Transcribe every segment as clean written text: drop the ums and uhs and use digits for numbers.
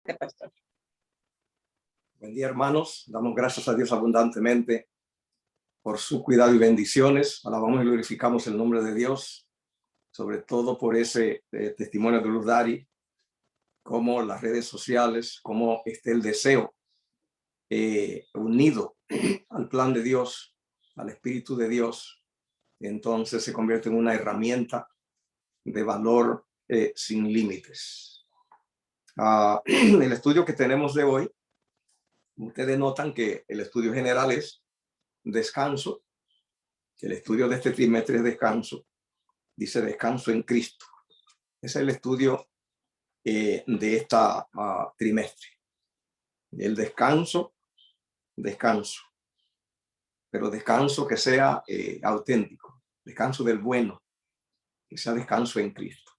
Pastor. Buen día, hermanos. Damos gracias a Dios abundantemente por su cuidado y bendiciones. Alabamos y glorificamos el nombre de Dios, sobre todo por ese testimonio de Luz Dari, como las redes sociales, como el deseo unido al plan de Dios, al Espíritu de Dios, entonces se convierte en una herramienta de valor sin límites. El estudio que tenemos de hoy, ustedes notan que el estudio general es descanso, que el estudio de este trimestre es descanso, dice descanso en Cristo. Ese es el estudio de esta trimestre. El descanso, pero descanso que sea auténtico, descanso del bueno, que sea descanso en Cristo.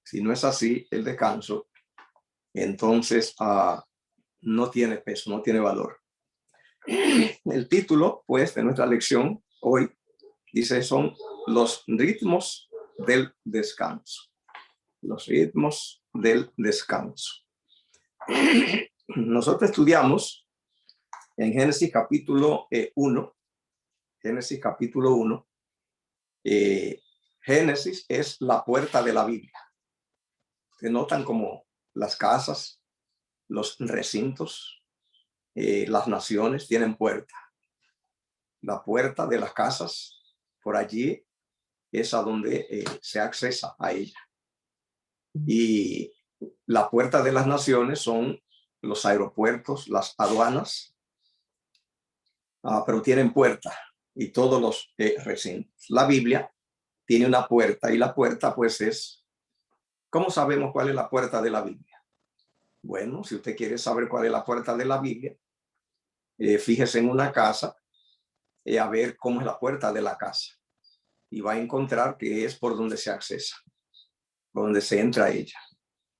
Si no es así, el descanso, entonces no tiene peso, no tiene valor. El título, pues, de nuestra lección hoy dice, son los ritmos del descanso. Los ritmos del descanso. Nosotros estudiamos en Génesis capítulo 1. Génesis capítulo 1. Génesis es la puerta de la Biblia. Se notan como las casas, los recintos, las naciones tienen puerta. La puerta de las casas, por allí es a donde se accesa a ella. Y la puerta de las naciones son los aeropuertos, las aduanas, pero tienen puerta y todos los recintos. La Biblia tiene una puerta y la puerta pues es, ¿cómo sabemos cuál es la puerta de la Biblia? Bueno, si usted quiere saber cuál es la puerta de la Biblia, fíjese en una casa a ver cómo es la puerta de la casa y va a encontrar que es por donde se accesa, por donde se entra a ella.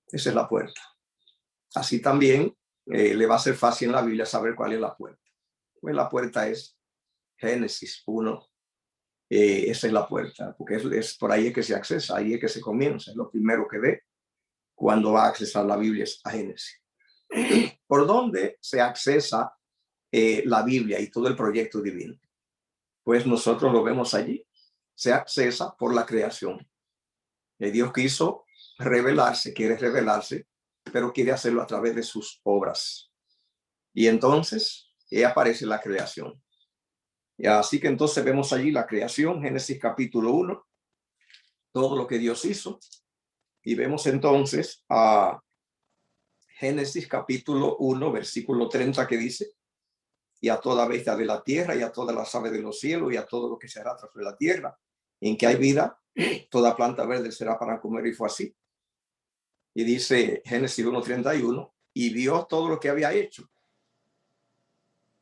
Esa es la puerta. Así también le va a ser fácil en la Biblia saber cuál es la puerta. Pues la puerta es Génesis 1. Esa es la puerta, porque es por ahí es que se accesa, ahí es que se comienza. Es lo primero que ve cuando va a accesar la Biblia, es a Génesis. ¿Por dónde se accesa la Biblia y todo el proyecto divino? Pues nosotros lo vemos allí. Se accesa por la creación. Dios quiso revelarse, quiere revelarse, pero quiere hacerlo a través de sus obras. Y entonces aparece la creación. Y así que entonces vemos allí la creación, Génesis capítulo 1, todo lo que Dios hizo. Y vemos entonces a Génesis capítulo 1, versículo 30, que dice, y a toda bestia de la tierra, y a todas las aves de los cielos, y a todo lo que se arrastra sobre la tierra, en que hay vida, toda planta verde será para comer, y fue así. Y dice Génesis 1:31, y vio todo lo que había hecho.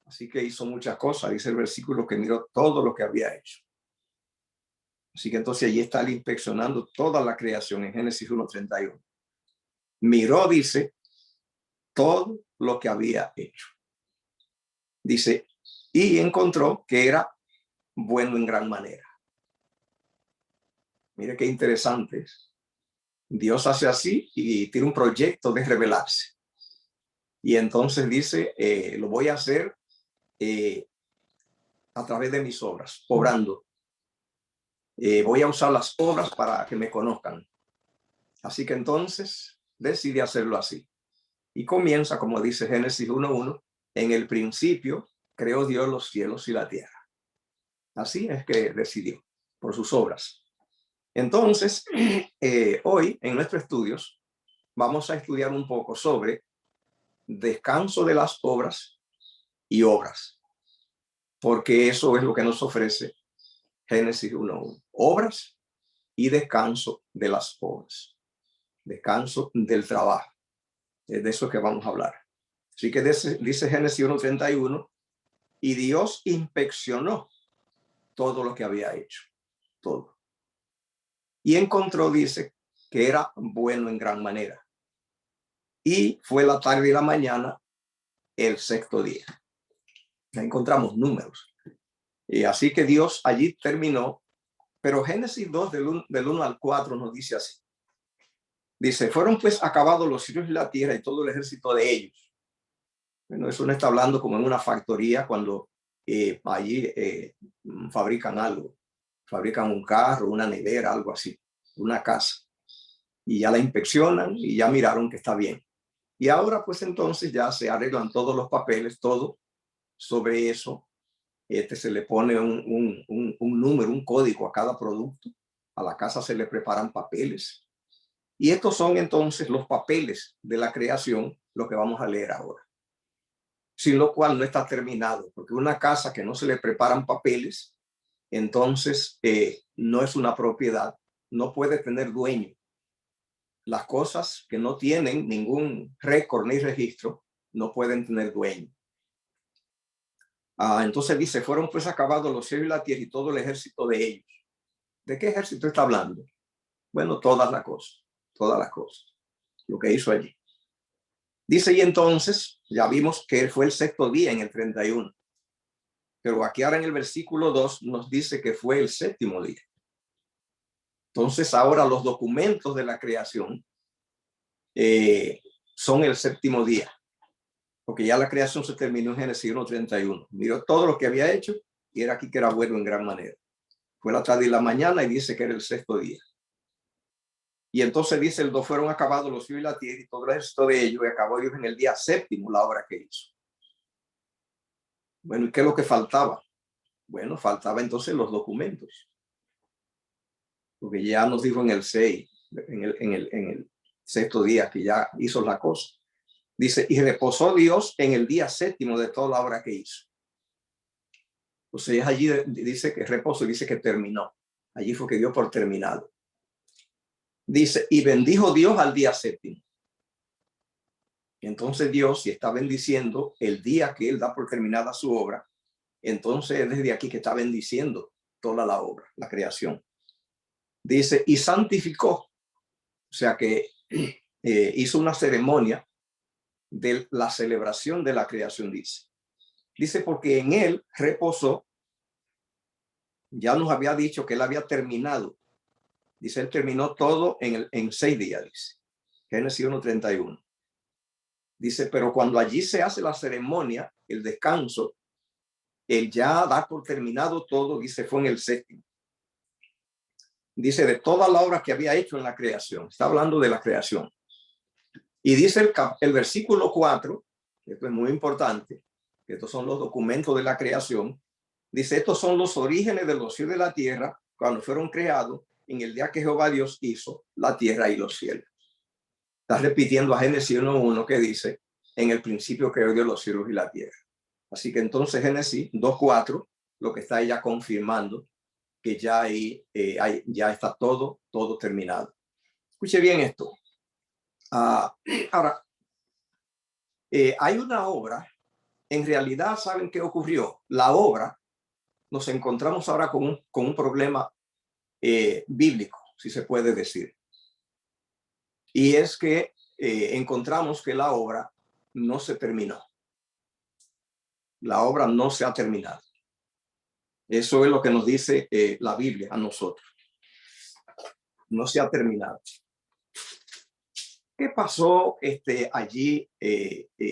Así que hizo muchas cosas, dice el versículo que miró todo lo que había hecho. Así que entonces allí está él inspeccionando toda la creación en Génesis 1:31. Miró, dice, todo lo que había hecho. Dice, y encontró que era bueno en gran manera. Mire qué interesante es. Dios hace así y tiene un proyecto de revelarse. Y entonces dice, lo voy a hacer a través de mis obras, obrando. Voy a usar las obras para que me conozcan. Así que entonces decide hacerlo así. Y comienza, como dice Génesis 1:1, en el principio creó Dios los cielos y la tierra. Así es que decidió, por sus obras. Entonces, hoy en nuestros estudios vamos a estudiar un poco sobre descanso de las obras y obras, porque eso es lo que nos ofrece Génesis 1:1. Obras y descanso de las obras. Descanso del trabajo. Es de eso que vamos a hablar. Así que dice Génesis 1:31, y Dios inspeccionó todo lo que había hecho. Todo. Y encontró, dice, que era bueno en gran manera. Y fue la tarde y la mañana el sexto día. Ya encontramos números. Y así que Dios allí terminó. Pero Génesis 2 del 1 al 4 nos dice así. Dice, fueron pues acabados los cielos y la tierra y todo el ejército de ellos. Bueno, eso no está hablando como en una factoría cuando allí fabrican algo. Fabrican un carro, una nevera, algo así, una casa. Y ya la inspeccionan y ya miraron que está bien. Y ahora pues entonces ya se arreglan todos los papeles, todo sobre eso. Se le pone un número, un código a cada producto. A la casa se le preparan papeles. Y estos son entonces los papeles de la creación, lo que vamos a leer ahora. Sin lo cual no está terminado, porque una casa que no se le preparan papeles, entonces no es una propiedad, no puede tener dueño. Las cosas que no tienen ningún récord ni registro no pueden tener dueño. Entonces dice, fueron pues acabados los cielos y la tierra y todo el ejército de ellos. ¿De qué ejército está hablando? Bueno, todas las cosas, lo que hizo allí. Dice, y entonces ya vimos que fue el sexto día en el 31. Pero aquí ahora en el versículo 2 nos dice que fue el séptimo día. Entonces ahora los documentos de la creación son el séptimo día, porque ya la creación se terminó en Génesis 1:31. Miró todo lo que había hecho y era aquí que era bueno en gran manera. Fue la tarde y la mañana y dice que era el sexto día. Y entonces dice, el 2 fueron acabados los cielos y la tierra y todo el ejército de ellos, y acabó Dios en el día séptimo la obra que hizo. Bueno, ¿y qué es lo que faltaba? Bueno, faltaba entonces los documentos. Porque ya nos dijo en el 6, en el sexto día, que ya hizo la cosa. Dice, y reposó Dios en el día séptimo de toda la obra que hizo. O sea, allí dice que reposó, dice que terminó. Allí fue que dio por terminado. Dice, y bendijo Dios al día séptimo. Entonces Dios, si está bendiciendo el día que él da por terminada su obra, entonces desde aquí que está bendiciendo toda la obra, la creación. Dice, y santificó, o sea que hizo una ceremonia de la celebración de la creación, dice porque en él reposó. Ya nos había dicho que él había terminado, dice, él terminó todo en 6 días, dice Génesis 1:31. Dice, pero cuando allí se hace la ceremonia, el descanso, él ya da por terminado todo, dice, fue en el séptimo. Dice, de toda la obra que había hecho en la creación, está hablando de la creación. Y dice el versículo 4, esto es muy importante, estos son los documentos de la creación. Dice, estos son los orígenes de los cielos y de la tierra cuando fueron creados en el día que Jehová Dios hizo la tierra y los cielos. Está repitiendo a Génesis 1:1 que dice, en el principio creó Dios los cielos y la tierra. Así que entonces Génesis 2:4, lo que está ella confirmando que ya ahí ya está todo terminado. Escuche bien esto. Ahora, hay una obra, en realidad, ¿saben qué ocurrió? La obra, nos encontramos ahora con un problema bíblico, si se puede decir. Y es que encontramos que la obra no se terminó. La obra no se ha terminado. Eso es lo que nos dice la Biblia a nosotros. No se ha terminado. ¿Qué pasó allí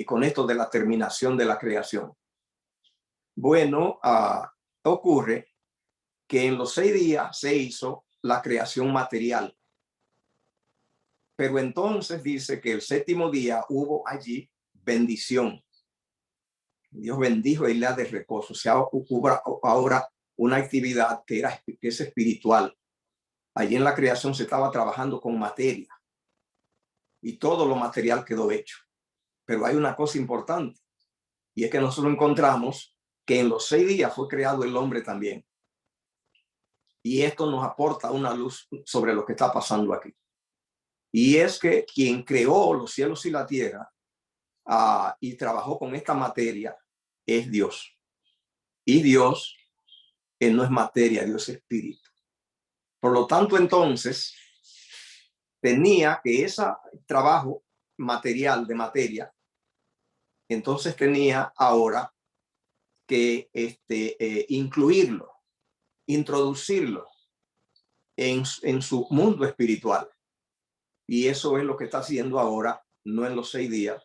con esto de la terminación de la creación? Bueno, ocurre que en los 6 días se hizo la creación material. Pero entonces dice que el séptimo día hubo allí bendición. Dios bendijo el día de reposo. O sea, hubo ahora una actividad que es espiritual. Allí en la creación se estaba trabajando con materia. Y todo lo material quedó hecho. Pero hay una cosa importante. Y es que nosotros encontramos que en los 6 días fue creado el hombre también. Y esto nos aporta una luz sobre lo que está pasando aquí. Y es que quien creó los cielos y la tierra y trabajó con esta materia es Dios. Y Dios, no es materia, Dios es espíritu. Por lo tanto, entonces, tenía que ese trabajo material de materia, entonces tenía ahora que incluirlo, introducirlo en su mundo espiritual. Y eso es lo que está haciendo ahora, no en los 6 días.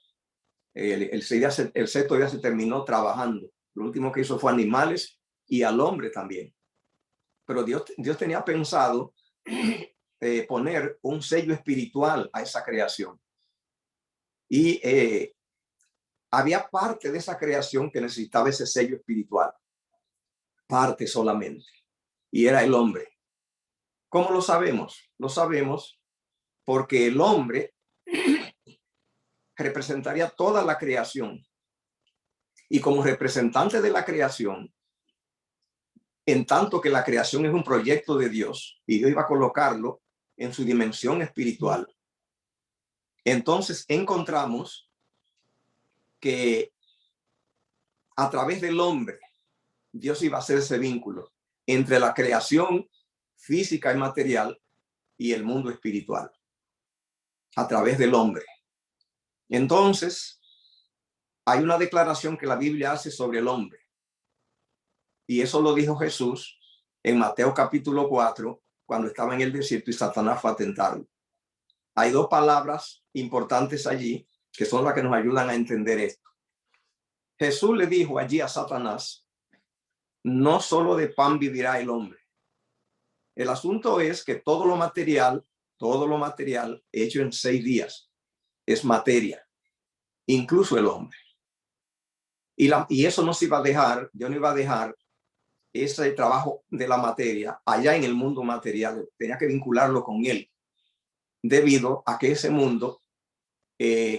El 6 días, el sexto día se terminó trabajando. Lo último que hizo fue animales y al hombre también. Pero Dios tenía pensado poner un sello espiritual a esa creación. Y había parte de esa creación que necesitaba ese sello espiritual. Parte solamente. Y era el hombre. ¿Cómo lo sabemos? Lo sabemos porque el hombre representaría toda la creación. Y como representante de la creación, en tanto que la creación es un proyecto de Dios y Dios iba a colocarlo en su dimensión espiritual, entonces encontramos que a través del hombre Dios iba a hacer ese vínculo entre la creación física y material y el mundo espiritual a través del hombre. Entonces hay una declaración que la Biblia hace sobre el hombre, y eso lo dijo Jesús en Mateo capítulo 4 cuando estaba en el desierto y Satanás fue a tentarlo. Hay 2 palabras importantes allí que son las que nos ayudan a entender esto. Jesús le dijo allí a Satanás: no solo de pan vivirá el hombre. El asunto es que todo lo material hecho en 6 días es materia, incluso el hombre. Y eso no se iba a dejar, Dios no iba a dejar ese trabajo de la materia allá en el mundo material, tenía que vincularlo con él, debido a que ese mundo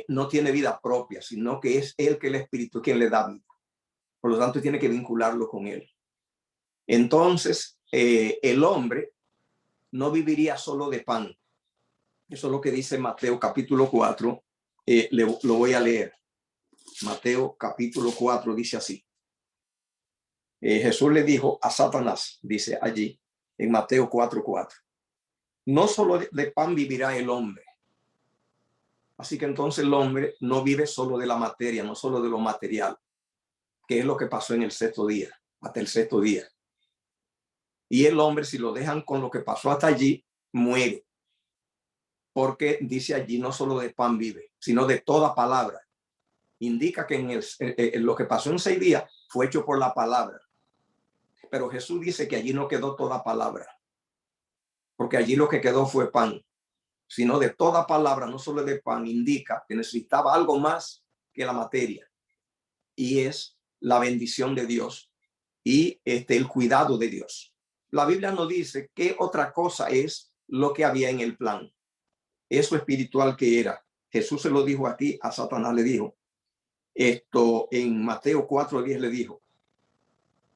no tiene vida propia, sino que es él, que el Espíritu, quien le da vida. Por lo tanto, tiene que vincularlo con él. Entonces, el hombre no viviría solo de pan. Eso es lo que dice Mateo capítulo 4. Lo voy a leer. Mateo capítulo 4 dice así. Jesús le dijo a Satanás, dice allí en Mateo 4:4, no solo de pan vivirá el hombre. Así que entonces el hombre no vive solo de la materia, no solo de lo material, que es lo que pasó en el 6º día, hasta el 6º día. Y el hombre, si lo dejan con lo que pasó hasta allí, muere. Porque dice allí, no solo de pan vive, sino de toda palabra. Indica que en lo que pasó en 6 días fue hecho por la palabra. Pero Jesús dice que allí no quedó toda palabra, porque allí lo que quedó fue pan, sino de toda palabra, no solo de pan. Indica que necesitaba algo más que la materia, y es la bendición de Dios y el cuidado de Dios. La Biblia nos dice qué otra cosa es lo que había en el plan, eso espiritual que era. Jesús se lo dijo aquí, a Satanás le dijo esto en Mateo 4:10, le dijo: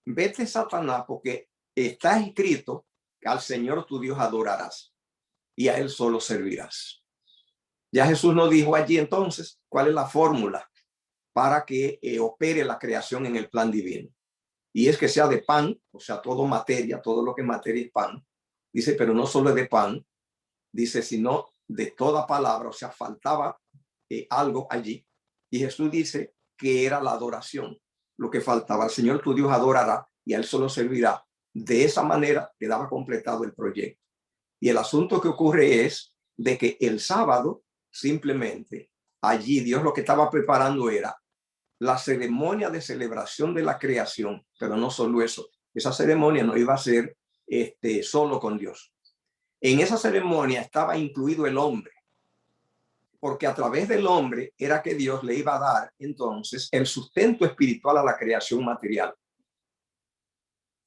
vete, Satanás, porque está escrito que al Señor tu Dios adorarás y a él solo servirás. Ya Jesús nos dijo allí entonces cuál es la fórmula para que opere la creación en el plan divino. Y es que sea de pan, o sea, todo materia, todo lo que es materia es pan. Dice, pero no solo de pan, dice, sino de toda palabra, o sea, faltaba algo allí. Y Jesús dice que era la adoración, lo que faltaba. El Señor tu Dios adorará y a él solo servirá. De esa manera quedaba completado el proyecto. Y el asunto que ocurre es de que el sábado, simplemente, allí Dios lo que estaba preparando era la ceremonia de celebración de la creación, pero no solo eso. Esa ceremonia no iba a ser solo con Dios. En esa ceremonia estaba incluido el hombre, porque a través del hombre era que Dios le iba a dar entonces el sustento espiritual a la creación material.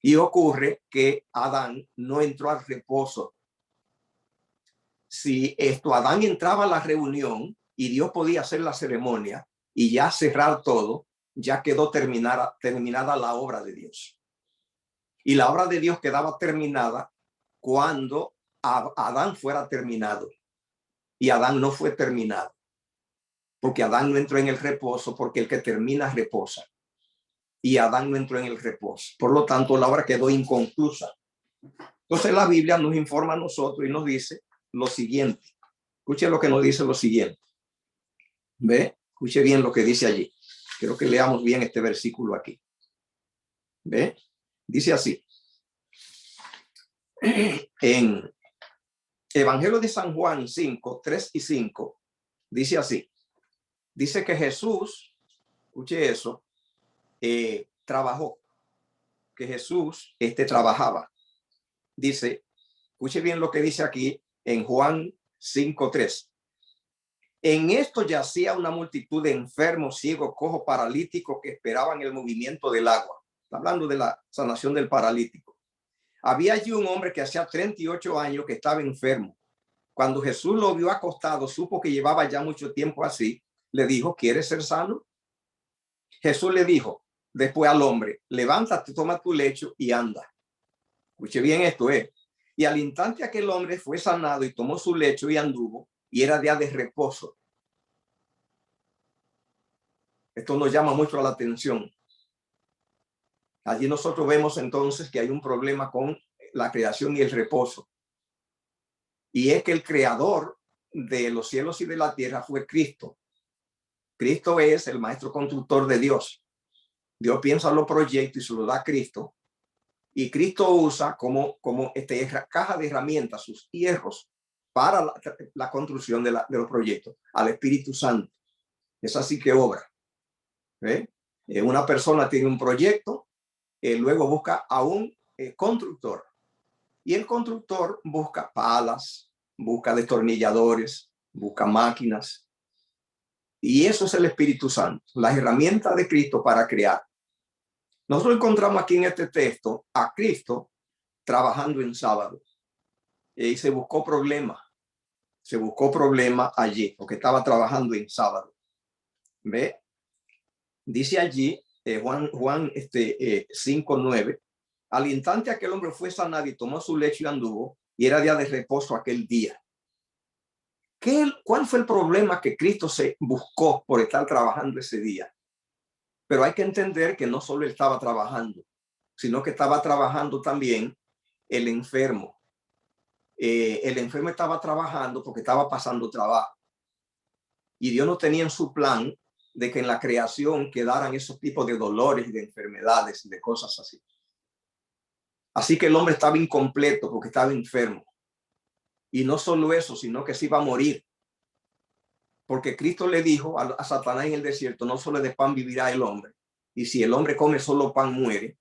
Y ocurre que Adán no entró al reposo. Si Adán entraba a la reunión y Dios podía hacer la ceremonia y ya cerrar todo, ya quedó terminada la obra de Dios. Y la obra de Dios quedaba terminada cuando Adán fuera terminado. Y Adán no fue terminado, porque Adán no entró en el reposo, porque el que termina reposa. Y Adán no entró en el reposo. Por lo tanto, la obra quedó inconclusa. Entonces la Biblia nos informa a nosotros y nos dice lo siguiente. Escuche lo que nos dice lo siguiente. ¿Ve? Escuche bien lo que dice allí. Quiero que leamos bien este versículo aquí. ¿Ve? Dice así. En Evangelio de San Juan 5, 3 y 5 dice así. Dice que Jesús, escuche eso, trabajó, que Jesús trabajaba. Dice, escuche bien lo que dice aquí en Juan 5, 3. En esto yacía una multitud de enfermos, ciegos, cojos, paralíticos que esperaban el movimiento del agua. Está hablando de la sanación del paralítico. Había allí un hombre que hacía 38 años que estaba enfermo. Cuando Jesús lo vio acostado, supo que llevaba ya mucho tiempo así. Le dijo, ¿quieres ser sano? Jesús le dijo después al hombre, levántate, toma tu lecho y anda. Escuche bien esto, Y al instante aquel hombre fue sanado y tomó su lecho y anduvo, y era día de reposo. Esto nos llama mucho la atención. Allí nosotros vemos entonces que hay un problema con la creación y el reposo. Y es que el creador de los cielos y de la tierra fue Cristo. Cristo es el maestro constructor de Dios. Dios piensa los proyectos y se lo da a Cristo. Y Cristo usa como caja de herramientas, sus hierros, para la construcción de los proyectos, al Espíritu Santo. Es así que obra. Una persona tiene un proyecto, luego busca a un constructor. Y el constructor busca palas, busca destornilladores, busca máquinas. Y eso es el Espíritu Santo, la herramienta de Cristo para crear. Nosotros encontramos aquí en este texto a Cristo trabajando en sábado. Y se buscó problema. Se buscó problema allí, porque estaba trabajando en sábado. ¿Ve? Dice allí, Juan 5:9, al instante aquel hombre fue sanado y tomó su lecho y anduvo, y era día de reposo aquel día. ¿Cuál fue el problema que Cristo se buscó por estar trabajando ese día? Pero hay que entender que no solo él estaba trabajando, sino que estaba trabajando también el enfermo. El enfermo estaba trabajando porque estaba pasando trabajo. Y Dios no tenía en su plan de que en la creación quedaran esos tipos de dolores y de enfermedades y de cosas así. Así que el hombre estaba incompleto porque estaba enfermo. Y no solo eso, sino que se iba a morir. Porque Cristo le dijo a Satanás en el desierto, no solo de pan vivirá el hombre. Y si el hombre come solo pan, muere.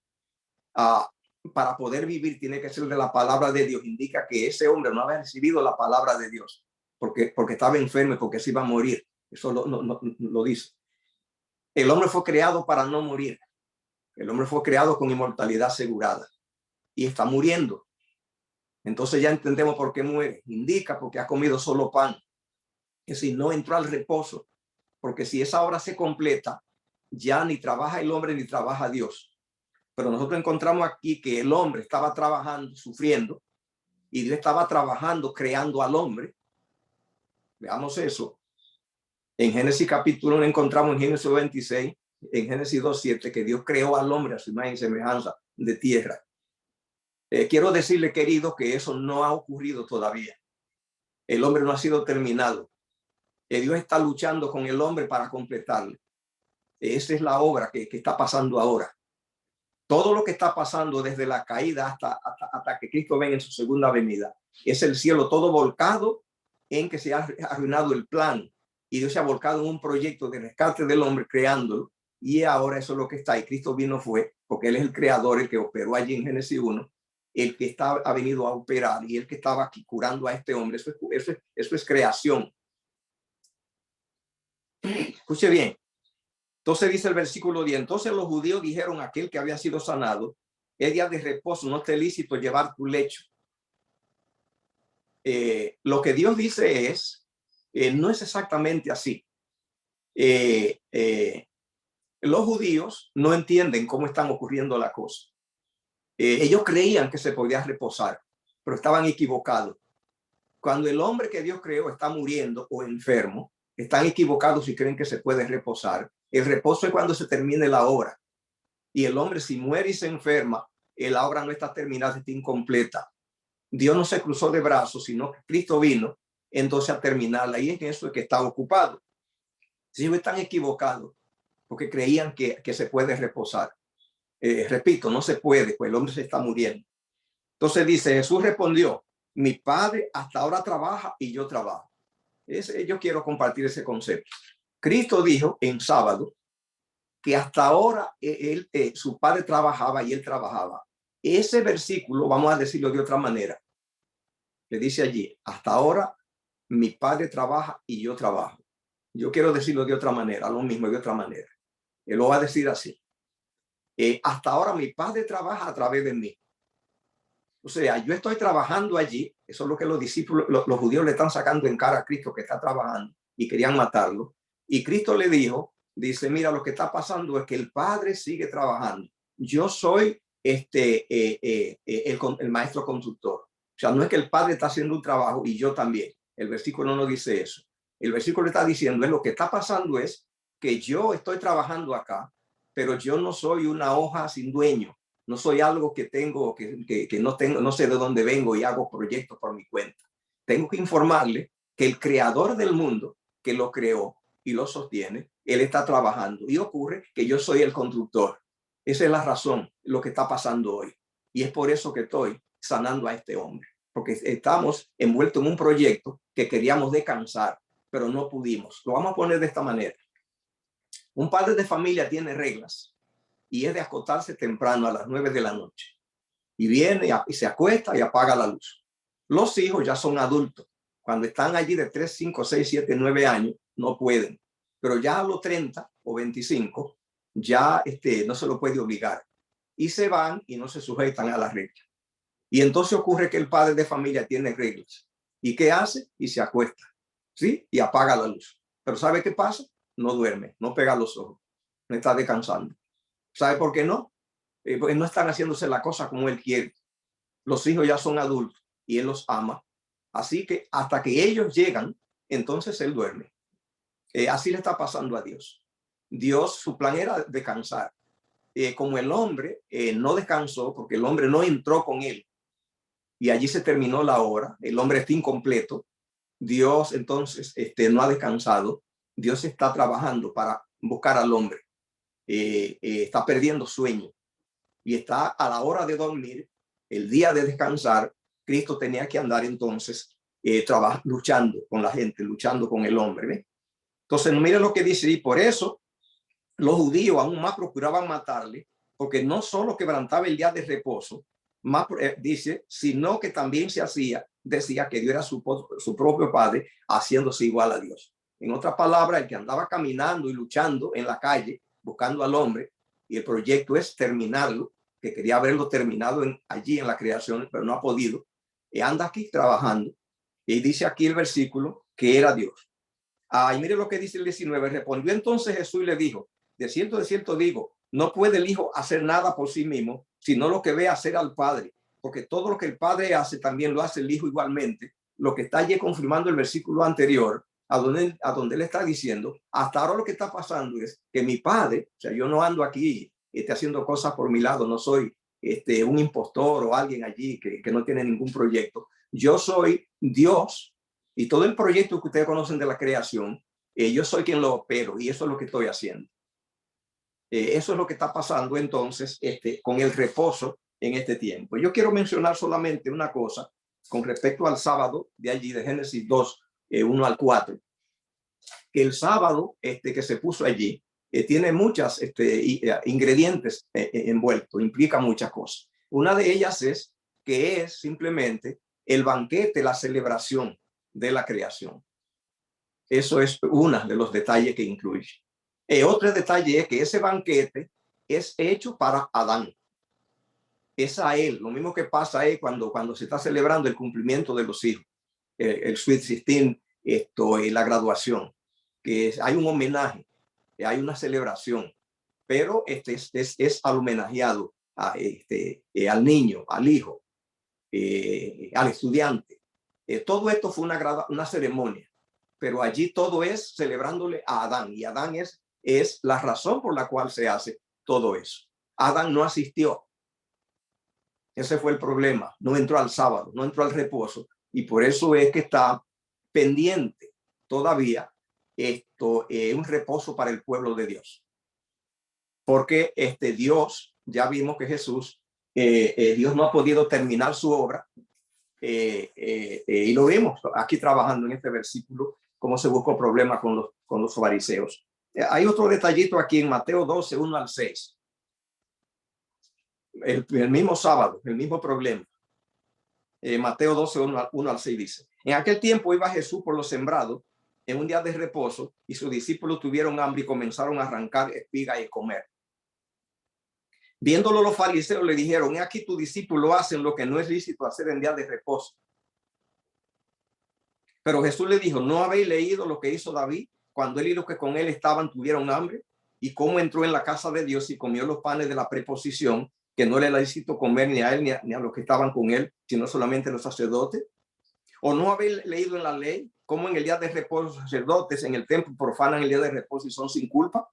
Para poder vivir tiene que ser de la palabra de Dios. Indica que ese hombre no había recibido la palabra de Dios porque estaba enfermo y porque se iba a morir. Eso lo dice. El hombre fue creado para no morir. El hombre fue creado con inmortalidad asegurada y está muriendo. Entonces ya entendemos por qué muere. Indica porque ha comido solo pan. Es decir, no entró al reposo. Porque si esa obra se completa, ya ni trabaja el hombre ni trabaja Dios. Pero nosotros encontramos aquí que el hombre estaba trabajando, sufriendo, y Dios estaba trabajando, creando al hombre. Veamos eso. En Génesis capítulo 1 encontramos en Génesis 26, en Génesis 2:7, que Dios creó al hombre a su imagen y semejanza de tierra. Quiero decirle, querido, que eso no ha ocurrido todavía. El hombre no ha sido terminado. Dios está luchando con el hombre para completarle. Esa es la obra que está pasando ahora. Todo lo que está pasando desde la caída hasta que Cristo venga en su segunda venida es el cielo todo volcado en que se ha arruinado el plan y Dios se ha volcado en un proyecto de rescate del hombre creándolo, y ahora eso es lo que está. Y Cristo vino fue porque él es el creador, el que operó allí en Génesis 1, el que ha venido a operar y el que estaba aquí curando a este hombre. Eso es creación. Escuche bien. Entonces dice el versículo 10, entonces los judíos dijeron a aquel que había sido sanado, es día de reposo, no te es lícito llevar tu lecho. Lo que Dios dice no es exactamente así. Los judíos no entienden cómo están ocurriendo las cosas. Ellos creían que se podía reposar, pero estaban equivocados. Cuando el hombre que Dios creó está muriendo o enfermo, están equivocados si creen que se puede reposar. El reposo es cuando se termine la obra. Y el hombre, si muere y se enferma, la obra no está terminada, está incompleta. Dios no se cruzó de brazos, sino que Cristo vino entonces a terminarla. Y en eso es que está ocupado. Si ellos están equivocados, porque creían que se puede reposar. Repito, no se puede, pues el hombre se está muriendo. Entonces dice, Jesús respondió, mi padre hasta ahora trabaja y yo trabajo. Yo quiero compartir ese concepto. Cristo dijo en sábado que hasta ahora su padre trabajaba y él trabajaba. Ese versículo, vamos a decirlo de otra manera, le dice allí, hasta ahora mi padre trabaja y yo trabajo. Yo quiero decirlo de otra manera, lo mismo de otra manera. Él lo va a decir así. Hasta ahora mi padre trabaja a través de mí. O sea, yo estoy trabajando allí. Eso es lo que los discípulos, los judíos le están sacando en cara a Cristo, que está trabajando, y querían matarlo. Y Cristo le dijo, dice, mira, lo que está pasando es que el Padre sigue trabajando. Yo soy el maestro constructor. O sea, no es que el Padre está haciendo un trabajo y yo también. El versículo no dice eso. El versículo está diciendo, lo que está pasando es que yo estoy trabajando acá, pero yo no soy una hoja sin dueño. No soy algo que tengo, que no tengo, no sé de dónde vengo y hago proyectos por mi cuenta. Tengo que informarle que el creador del mundo, que lo creó y lo sostiene, él está trabajando. Y ocurre que yo soy el constructor. Esa es la razón, lo que está pasando hoy. Y es por eso que estoy sanando a este hombre. Porque estamos envueltos en un proyecto que queríamos descansar, pero no pudimos. Lo vamos a poner de esta manera. Un padre de familia tiene reglas y es de acostarse temprano a las 9 de la noche. Y viene y se acuesta y apaga la luz. Los hijos ya son adultos. Cuando están allí de 3, 5, 6, 7, 9 años, no pueden. Pero ya a los 30 o 25, ya no se lo puede obligar. Y se van y no se sujetan a las reglas. Y entonces ocurre que el padre de familia tiene reglas. ¿Y qué hace? Y se acuesta. ¿Sí? Y apaga la luz. Pero ¿sabe qué pasa? No duerme, no pega los ojos. No está descansando. ¿Sabe por qué no? Porque no están haciéndose la cosa como él quiere. Los hijos ya son adultos y él los ama. Así que hasta que ellos llegan, entonces él duerme. Así le está pasando a Dios. Dios, su plan era descansar. Como el hombre no descansó, porque el hombre no entró con él, y allí se terminó la hora, el hombre está incompleto, Dios entonces no ha descansado. Dios está trabajando para buscar al hombre. Está perdiendo sueño y está a la hora de dormir, el día de descansar. Cristo tenía que andar entonces luchando con la gente, luchando con el hombre. ¿Ve? Entonces, mire lo que dice, y por eso los judíos aún más procuraban matarle, porque no solo quebrantaba el día de reposo, más dice, sino que también decía que Dios era su propio Padre, haciéndose igual a Dios. En otras palabras, el que andaba caminando y luchando en la calle, buscando al hombre, y el proyecto es terminarlo, que quería verlo terminado allí en la creación, pero no ha podido, y anda aquí trabajando. Y dice aquí el versículo que era Dios. Y mire lo que dice el 19. Respondió entonces Jesús y le dijo, de cierto digo, no puede el Hijo hacer nada por sí mismo, sino lo que ve hacer al Padre, porque todo lo que el Padre hace también lo hace el Hijo igualmente. Lo que está allí confirmando el versículo anterior, a donde él está diciendo, hasta ahora lo que está pasando es que mi Padre, o sea, yo no ando aquí haciendo cosas por mi lado, no soy un impostor o alguien allí que no tiene ningún proyecto. Yo soy Dios, y todo el proyecto que ustedes conocen de la creación, yo soy quien lo opero, y eso es lo que estoy haciendo. Eso es lo que está pasando entonces con el reposo en este tiempo. Yo quiero mencionar solamente una cosa con respecto al sábado de allí, de Génesis 2, 1 al 4, que el sábado que se puso allí tiene muchas ingredientes envueltos, implica muchas cosas. Una de ellas es que es simplemente el banquete, la celebración de la creación. Eso es uno de los detalles que incluye. Otro detalle es que ese banquete es hecho para Adán. Es a él. Lo mismo que pasa es cuando se está celebrando el cumplimiento de los hijos, el Sweet 16, la graduación, que hay un homenaje, hay una celebración, pero es al homenajeado, al niño, al hijo, al estudiante. Todo esto fue una ceremonia, pero allí todo es celebrándole a Adán, y Adán es la razón por la cual se hace todo eso. Adán no asistió. Ese fue el problema. No entró al sábado, no entró al reposo, y por eso es que está pendiente todavía un reposo para el pueblo de Dios. Porque Dios, ya vimos que Jesús, Dios no ha podido terminar su obra Y lo vimos aquí trabajando en este versículo, cómo se buscó problemas con los fariseos. Hay otro detallito aquí en Mateo 12, 1 al 6. El mismo sábado, el mismo problema. Mateo 12, 1 al 6 dice: en aquel tiempo iba Jesús por los sembrados en un día de reposo, y sus discípulos tuvieron hambre y comenzaron a arrancar espigas y comer. Viéndolo los fariseos le dijeron: he aquí tus discípulos hacen lo que no es lícito hacer en día de reposo. Pero Jesús le dijo: ¿no habéis leído lo que hizo David cuando él y los que con él estaban tuvieron hambre? Y cómo entró en la casa de Dios y comió los panes de la preposición, que no le era lícito comer ni a él ni a los que estaban con él, sino solamente a los sacerdotes. ¿O no habéis leído en la ley cómo en el día de reposo los sacerdotes en el templo profanan el día de reposo y son sin culpa?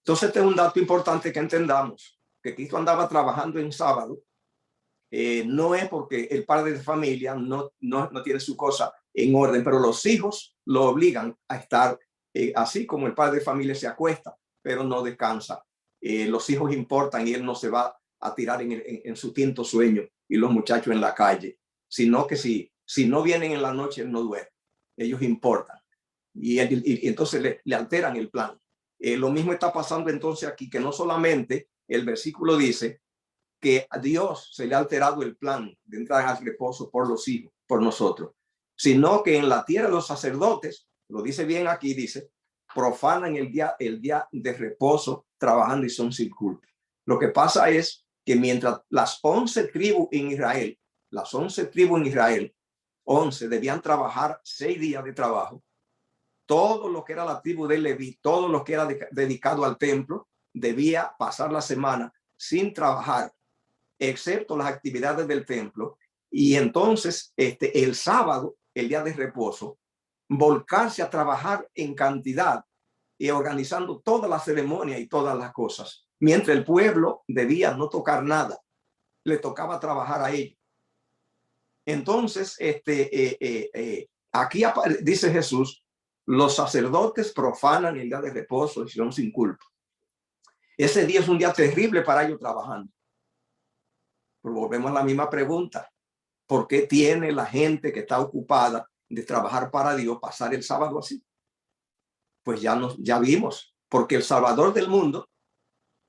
Entonces este es un dato importante que entendamos, que Cristo andaba trabajando en sábado. No es porque el padre de familia no tiene su cosa en orden, pero los hijos lo obligan a estar así como el padre de familia se acuesta, pero no descansa. Los hijos importan y él no se va a tirar en su tinto sueño y los muchachos en la calle, sino que si no vienen en la noche, él no duerme. Ellos importan. Y entonces le alteran el plan. Lo mismo está pasando entonces aquí, que no solamente el versículo dice que a Dios se le ha alterado el plan de entrar al reposo por los hijos, por nosotros, sino que en la tierra de los sacerdotes, lo dice bien aquí, dice, profanan el día de reposo trabajando y son sin culpa. Lo que pasa es que mientras las 11 tribus en Israel, 11 debían trabajar 6 días de trabajo. Todo lo que era la tribu de Leví, todo lo que era dedicado al templo, debía pasar la semana sin trabajar, excepto las actividades del templo. Y entonces el sábado, el día de reposo, volcarse a trabajar en cantidad y organizando toda la ceremonia y todas las cosas, mientras el pueblo debía no tocar nada, le tocaba trabajar a ellos. Entonces aquí dice Jesús: los sacerdotes profanan el día de reposo y son sin culpa. Ese día es un día terrible para ellos trabajando. Pero volvemos a la misma pregunta: ¿por qué tiene la gente que está ocupada de trabajar para Dios pasar el sábado así? Pues ya vimos, porque el Salvador del mundo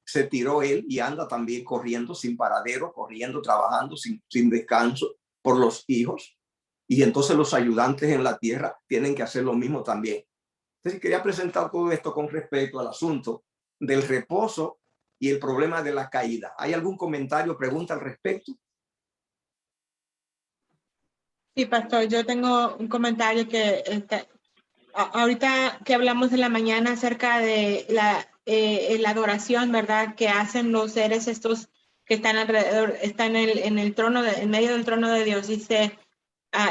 se tiró él y anda también corriendo sin paradero, corriendo, trabajando sin descanso por los hijos. Y entonces los ayudantes en la tierra tienen que hacer lo mismo también. Entonces quería presentar todo esto con respecto al asunto del reposo y el problema de la caída. ¿Hay algún comentario o pregunta al respecto? Sí, pastor, yo tengo un comentario que ahorita que hablamos en la mañana acerca de la adoración, ¿verdad? Que hacen los seres estos que están alrededor, están en el trono, en medio del trono de Dios. Dice,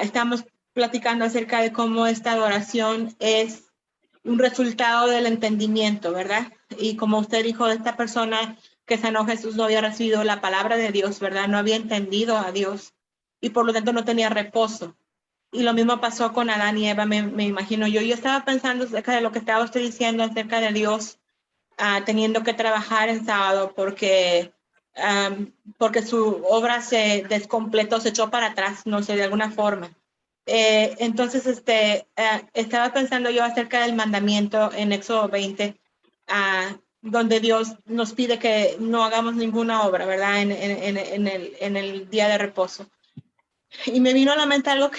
estamos platicando acerca de cómo esta adoración es un resultado del entendimiento, ¿verdad? Y como usted dijo, esta persona que sanó Jesús no había recibido la palabra de Dios, ¿verdad? No había entendido a Dios y por lo tanto no tenía reposo. Y lo mismo pasó con Adán y Eva, me imagino yo. Yo estaba pensando acerca de lo que estaba usted diciendo acerca de Dios teniendo que trabajar en sábado porque su obra se descompletó, se echó para atrás, no sé, de alguna forma. Entonces, estaba pensando yo acerca del mandamiento en Éxodo 20, donde Dios nos pide que no hagamos ninguna obra, ¿verdad? En el día de reposo. Y me vino a la mente algo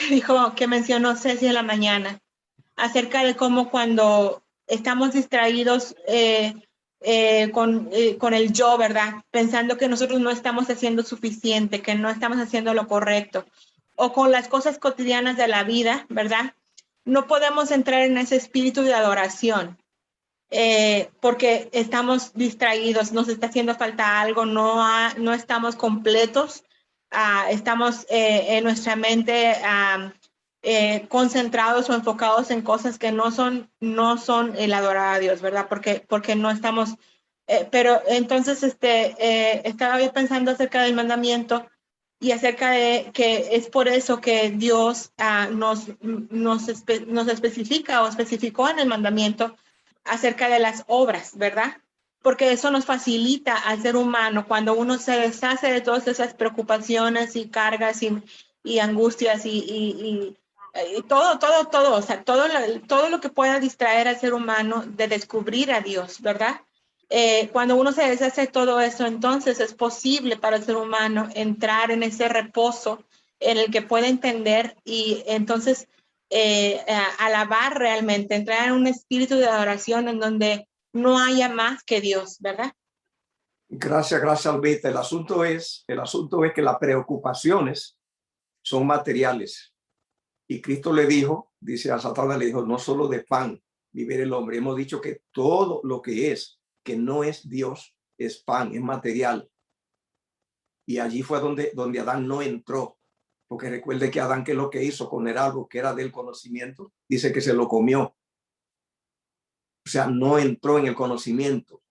que mencionó Ceci en la mañana, acerca de cómo cuando estamos distraídos con el yo, ¿verdad? Pensando que nosotros no estamos haciendo suficiente, que no estamos haciendo lo correcto, o con las cosas cotidianas de la vida, ¿verdad? No podemos entrar en ese espíritu de adoración. Porque estamos distraídos, nos está haciendo falta algo, no estamos completos, estamos en nuestra mente concentrados o enfocados en cosas que no son el adorar a Dios, ¿verdad? Porque no estamos, pero entonces estaba yo pensando acerca del mandamiento y acerca de que es por eso que Dios nos especifica o especificó en el mandamiento acerca de las obras, ¿verdad? Porque eso nos facilita al ser humano cuando uno se deshace de todas esas preocupaciones y cargas y y angustias y todo, o sea, todo lo que pueda distraer al ser humano de descubrir a Dios, ¿verdad? Cuando uno se deshace de todo eso, entonces es posible para el ser humano entrar en ese reposo en el que puede entender y entonces alabar realmente, entrar en un espíritu de adoración en donde no haya más que Dios, ¿verdad? Gracias, Albita. El asunto es que las preocupaciones son materiales. Y Cristo le dijo, dice a Satanás, le dijo, no solo de pan vivir el hombre. Hemos dicho que todo lo que no es Dios, es pan, es material. Y allí fue donde Adán no entró. Porque recuerde que Adán, ¿qué es lo que hizo con el árbol que era del conocimiento? Dice que se lo comió. O sea, no entró en el conocimiento.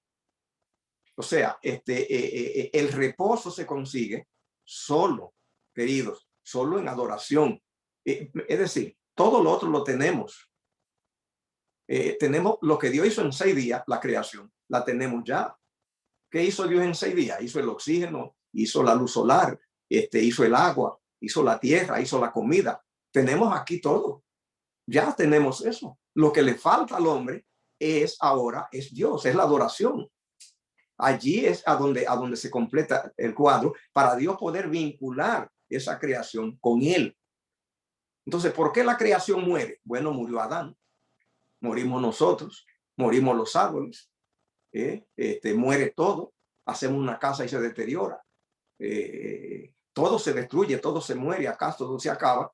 O sea, el reposo se consigue solo, queridos, solo en adoración. Es decir, todo lo otro lo tenemos. Tenemos lo que Dios hizo en 6 días, la creación, la tenemos ya. ¿Qué hizo Dios en 6 días? Hizo el oxígeno, hizo la luz solar, hizo el agua, hizo la tierra, hizo la comida. Tenemos aquí todo. Ya tenemos eso. Lo que le falta al hombre es Dios, es la adoración. Allí es a donde se completa el cuadro para Dios poder vincular esa creación con él. Entonces, ¿por qué la creación muere? Bueno, murió Adán, morimos nosotros, morimos los árboles, muere todo, hacemos una casa y se deteriora, todo se destruye, todo se muere, acaso todo se acaba.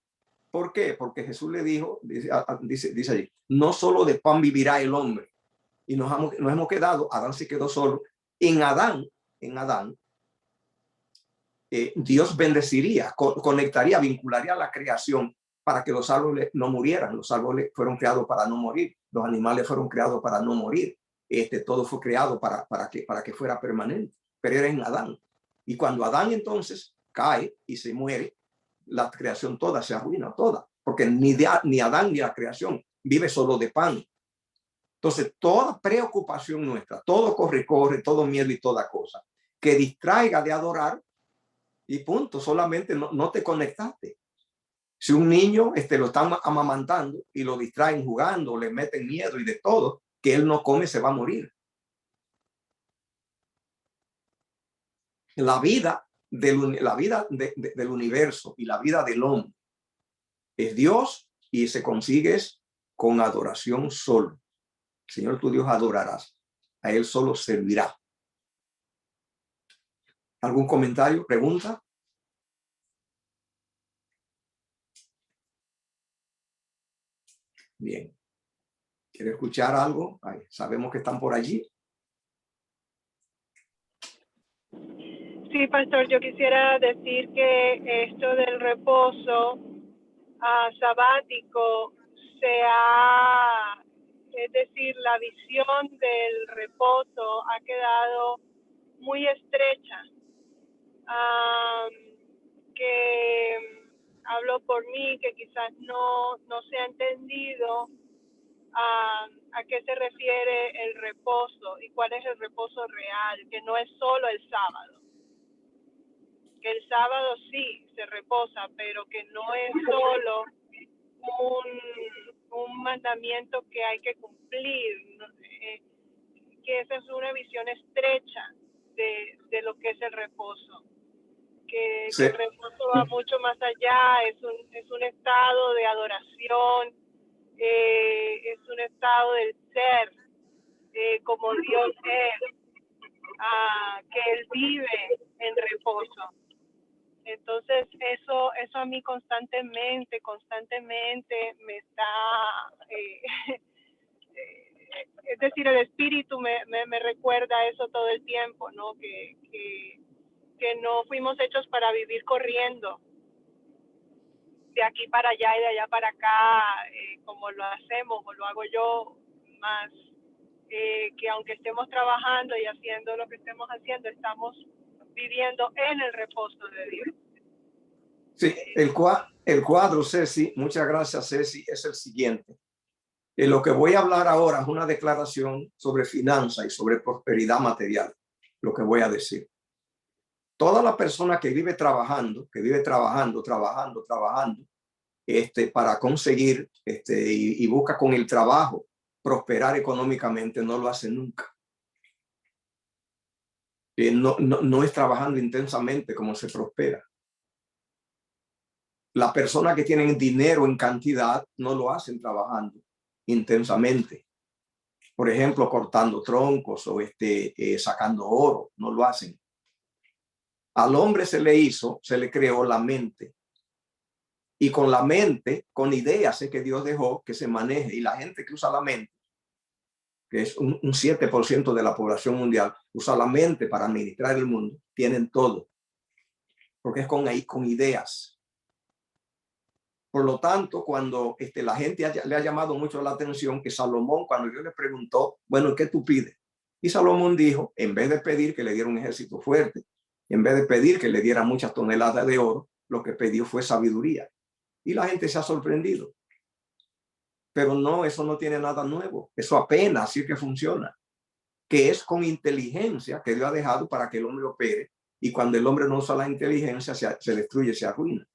¿Por qué? Porque Jesús le dijo, dice allí, no solo de pan vivirá el hombre. Y nos hemos quedado, Adán se quedó solo. En Adán, Dios bendeciría, conectaría, vincularía la creación para que los árboles no murieran. Los árboles fueron creados para no morir. Los animales fueron creados para no morir. Todo fue creado para que fuera permanente. Pero era en Adán. Y cuando Adán entonces cae y se muere, la creación toda se arruina, toda. Porque ni Adán ni la creación vive solo de pan. Entonces, toda preocupación nuestra, todo corre, todo miedo y toda cosa que distraiga de adorar, y punto, solamente no te conectaste. Si un niño lo están amamantando y lo distraen jugando, le meten miedo y de todo, que él no come, se va a morir. La vida del universo y la vida del hombre es Dios y se consigue con adoración solo. Señor, tu Dios adorarás. A él solo servirá. ¿Algún comentario? ¿Pregunta? Bien. ¿Quiere escuchar algo? Ay, sabemos que están por allí. Sí, pastor, yo quisiera decir que esto del reposo sabático es decir, la visión del reposo ha quedado muy estrecha. Que hablo por mí, que quizás no se ha entendido a qué se refiere el reposo y cuál es el reposo real, que no es solo el sábado. Que el sábado sí se reposa, pero que no es solo un mandamiento que hay que cumplir, que esa es una visión estrecha de lo que es el reposo. Que el reposo va mucho más allá, es un estado de adoración, es un estado del ser, como Dios es, que Él vive en reposo. Entonces eso a mí constantemente me está, es decir, el espíritu me recuerda eso todo el tiempo, ¿no? Que no fuimos hechos para vivir corriendo de aquí para allá y de allá para acá, como lo hacemos o lo hago yo, más que aunque estemos trabajando y haciendo lo que estemos haciendo, estamos viviendo en el reposo de Dios. Sí, el cuadro, Ceci, muchas gracias, Ceci, es el siguiente. Lo que voy a hablar ahora es una declaración sobre finanzas y sobre prosperidad material, lo que voy a decir. toda la persona que vive trabajando, para conseguir, y busca con el trabajo prosperar económicamente, no lo hace nunca. No es trabajando intensamente como se prospera. La persona que tienen dinero en cantidad no lo hacen trabajando intensamente. Por ejemplo, cortando troncos o sacando oro, no lo hacen. Al hombre se le creó la mente. Y con la mente, con ideas que Dios dejó que se maneje. Y la gente que usa la mente, que es un 7% de la población mundial, usa la mente para administrar el mundo, tienen todo. Porque es con ideas. Por lo tanto, cuando la gente le ha llamado mucho la atención que Salomón, cuando Dios le preguntó, bueno, ¿qué tú pides? Y Salomón dijo, en vez de pedir que le diera un ejército fuerte, en vez de pedir que le diera muchas toneladas de oro, lo que pidió fue sabiduría. Y la gente se ha sorprendido. Pero no, eso no tiene nada nuevo. Eso apenas sí que funciona. Que es con inteligencia que Dios ha dejado para que el hombre opere. Y cuando el hombre no usa la inteligencia, se destruye, se arruina.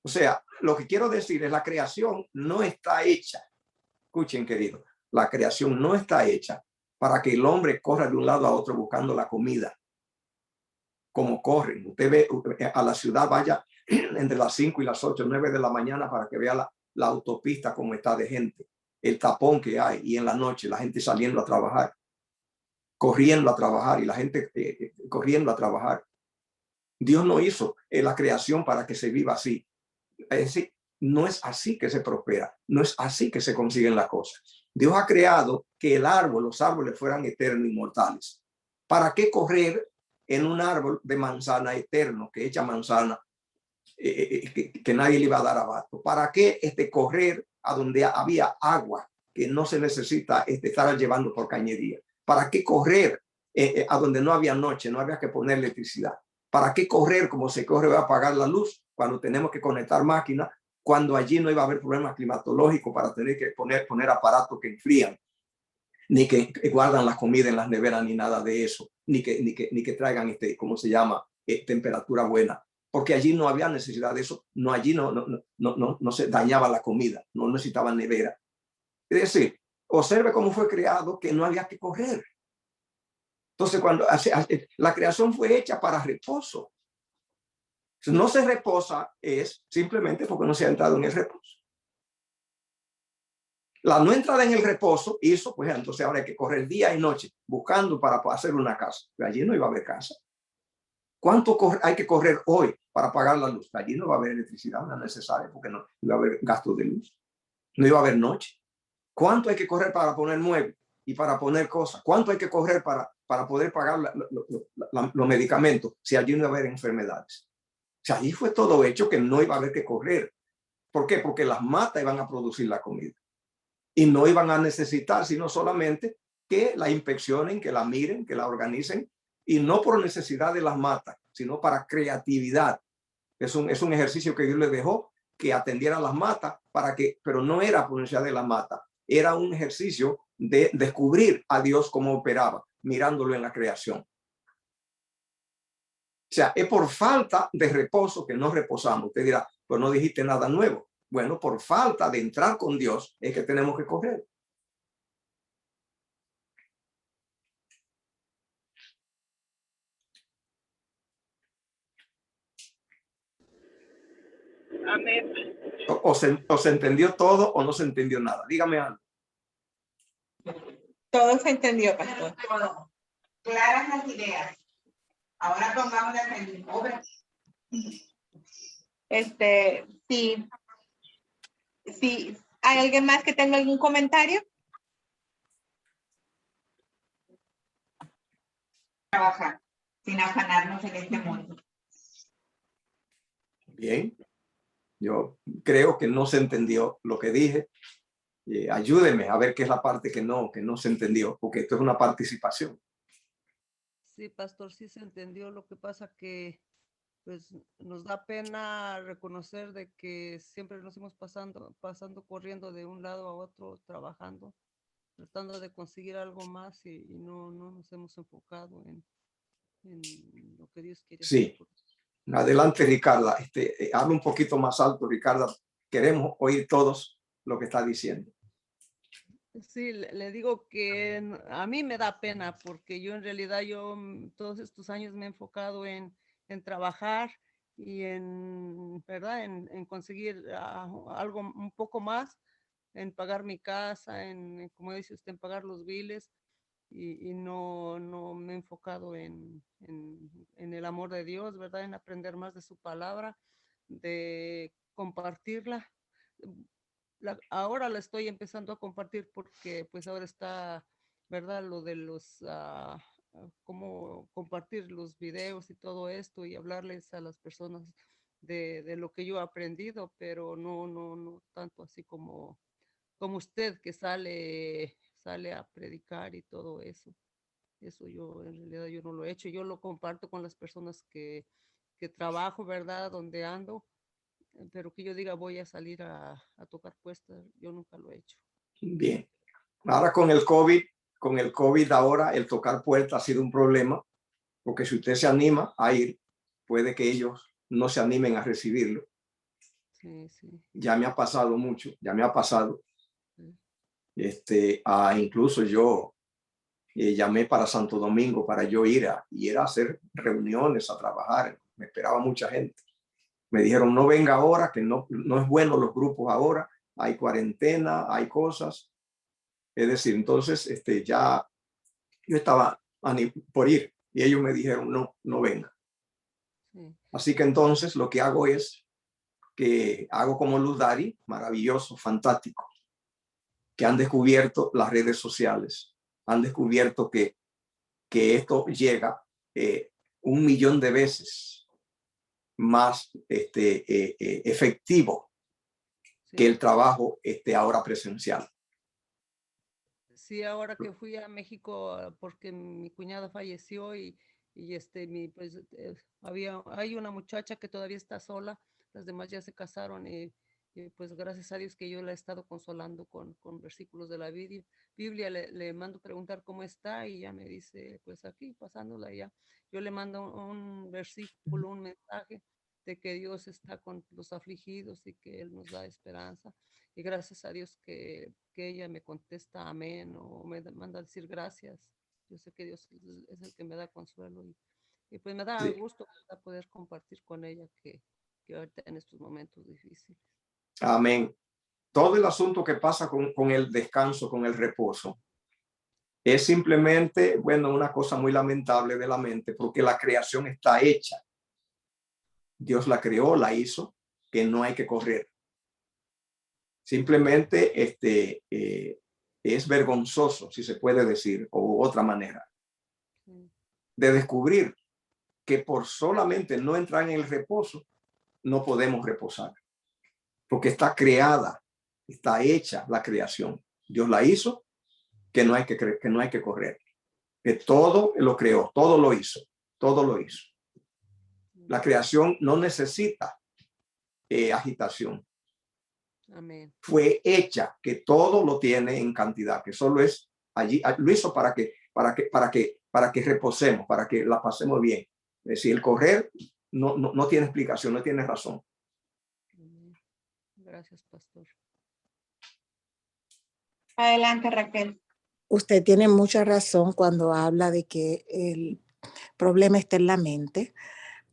O sea, lo que quiero decir es la creación no está hecha. Escuchen, querido, la creación no está hecha para que el hombre corra de un lado a otro buscando la comida. Como corren. Usted ve a la ciudad, vaya entre las 5 y las 8, 9 de la mañana para que vea la autopista como está de gente, el tapón que hay, y en la noche la gente saliendo a trabajar, corriendo a trabajar, y la gente corriendo a trabajar. Dios no hizo la creación para que se viva así. Es decir, no es así que se prospera, no es así que se consiguen las cosas. Dios ha creado que los árboles fueran eternos, inmortales. ¿Para qué correr en un árbol de manzana eterno que echa manzana que nadie le iba a dar abasto? ¿Para qué correr a donde había agua que no se necesita estar llevando por cañería? ¿Para qué correr a donde no había noche, no había que poner electricidad? ¿Para qué correr como se corre a apagar la luz cuando tenemos que conectar máquinas, cuando allí no iba a haber problemas climatológicos para tener que poner aparatos que enfrían, ni que guardan la comida en las neveras, ni nada de eso, ni que traigan, ¿cómo se llama? Temperatura buena? Porque allí no había necesidad de eso, allí no se dañaba la comida, no necesitaban nevera. Es decir, observe cómo fue creado, que no había que correr. Entonces, cuando la creación fue hecha para reposo. Si no se reposa es simplemente porque no se ha entrado en el reposo. La no entrada en el reposo hizo, pues entonces ahora hay que correr día y noche buscando para hacer una casa. Pero allí no iba a haber casa. ¿Cuánto hay que correr hoy para pagar la luz? Allí no va a haber electricidad, no es necesario porque no iba a haber gasto de luz. No iba a haber noche. ¿Cuánto hay que correr para poner muebles y para poner cosas? ¿Cuánto hay que correr para poder pagar los medicamentos si allí no iba a haber enfermedades? O sea, allí fue todo hecho que no iba a haber que correr. ¿Por qué? Porque las matas iban a producir la comida. Y no iban a necesitar, sino solamente que la inspeccionen, que la miren, que la organicen. Y no por necesidad de las matas, sino para creatividad. Es un ejercicio que Dios le dejó, que atendiera las matas, pero no era por necesidad de la mata. Era un ejercicio de descubrir a Dios cómo operaba, mirándolo en la creación. O sea, es por falta de reposo que no reposamos. Usted dirá, pues no dijiste nada nuevo. Bueno, por falta de entrar con Dios es que tenemos que correr. Amén. O se entendió todo o no se entendió nada. Dígame algo. Todo se entendió, pastor. Claras las ideas. Ahora pongámoslas en obra. Sí. Sí. ¿Hay alguien más que tenga algún comentario? Trabajar sin afanarnos en este mundo. Bien. Yo creo que no se entendió lo que dije. Ayúdeme a ver qué es la parte que no se entendió, porque esto es una participación. Sí, pastor, sí se entendió. Lo que pasa que pues nos da pena reconocer de que siempre nos hemos pasando corriendo de un lado a otro, trabajando, tratando de conseguir algo más y no nos hemos enfocado en lo que Dios quiere Sí. hacer. Adelante, Ricarda. Habla un poquito más alto, Ricarda. Queremos oír todos lo que está diciendo. Sí, le digo que a mí me da pena porque yo en realidad todos estos años me he enfocado en trabajar y ¿verdad? En conseguir algo un poco más, en pagar mi casa, como dice usted, en pagar los biles y no me he enfocado en el amor de Dios, ¿verdad? En aprender más de su palabra, de compartirla. Ahora la estoy empezando a compartir porque pues ahora está, ¿verdad? Lo de cómo compartir los videos y todo esto y hablarles a las personas de lo que yo he aprendido, pero no tanto así como usted que sale a predicar y todo eso. Eso yo en realidad yo no lo he hecho, yo lo comparto con las personas que trabajo, ¿verdad? Donde ando, pero que yo diga voy a salir a tocar puestas, yo nunca lo he hecho. Bien. Ahora con el COVID ahora el tocar puertas ha sido un problema, porque si usted se anima a ir, puede que ellos no se animen a recibirlo. Sí, sí. Ya me ha pasado mucho, ya me ha pasado. Sí. Incluso yo llamé para Santo Domingo para yo ir a hacer reuniones, a trabajar. Me esperaba mucha gente. Me dijeron, no venga ahora, que no es bueno los grupos ahora. Hay cuarentena, hay cosas. Es decir, entonces ya yo estaba por ir y ellos me dijeron, no venga. Sí. Así que entonces lo que hago es que hago como Luz Dari, maravilloso, fantástico, que han descubierto las redes sociales, han descubierto que esto llega 1.000.000 de veces más efectivo Sí. que el trabajo ahora presencial. Sí, ahora que fui a México porque mi cuñada falleció y pues hay una muchacha que todavía está sola, las demás ya se casaron y pues gracias a Dios que yo la he estado consolando con versículos de la Biblia, le mando preguntar cómo está y ya me dice, pues aquí pasándola ya, yo le mando un versículo, un mensaje de que Dios está con los afligidos y que Él nos da esperanza. Y gracias a Dios que ella me contesta amén o me manda a decir gracias. Yo sé que Dios es el que me da consuelo y pues me da Sí. gusto poder compartir con ella que ahorita en estos momentos difíciles. Amén. Todo el asunto que pasa con el descanso, con el reposo, es simplemente, bueno, una cosa muy lamentable de la mente, porque la creación está hecha. Dios la creó, la hizo, que no hay que correr. Simplemente es vergonzoso, si se puede decir, o otra manera, de descubrir que por solamente no entrar en el reposo, no podemos reposar. Porque está creada, está hecha la creación. Dios la hizo, que no hay que correr. Que todo lo creó, todo lo hizo, todo lo hizo. La creación no necesita agitación. Amén. Fue hecha, que todo lo tiene en cantidad, que solo es allí, lo hizo para que reposemos, para que la pasemos bien. Es decir, el correr no tiene explicación, no tiene razón. Amén. Gracias, pastor. Adelante, Raquel. Usted tiene mucha razón cuando habla de que el problema está en la mente,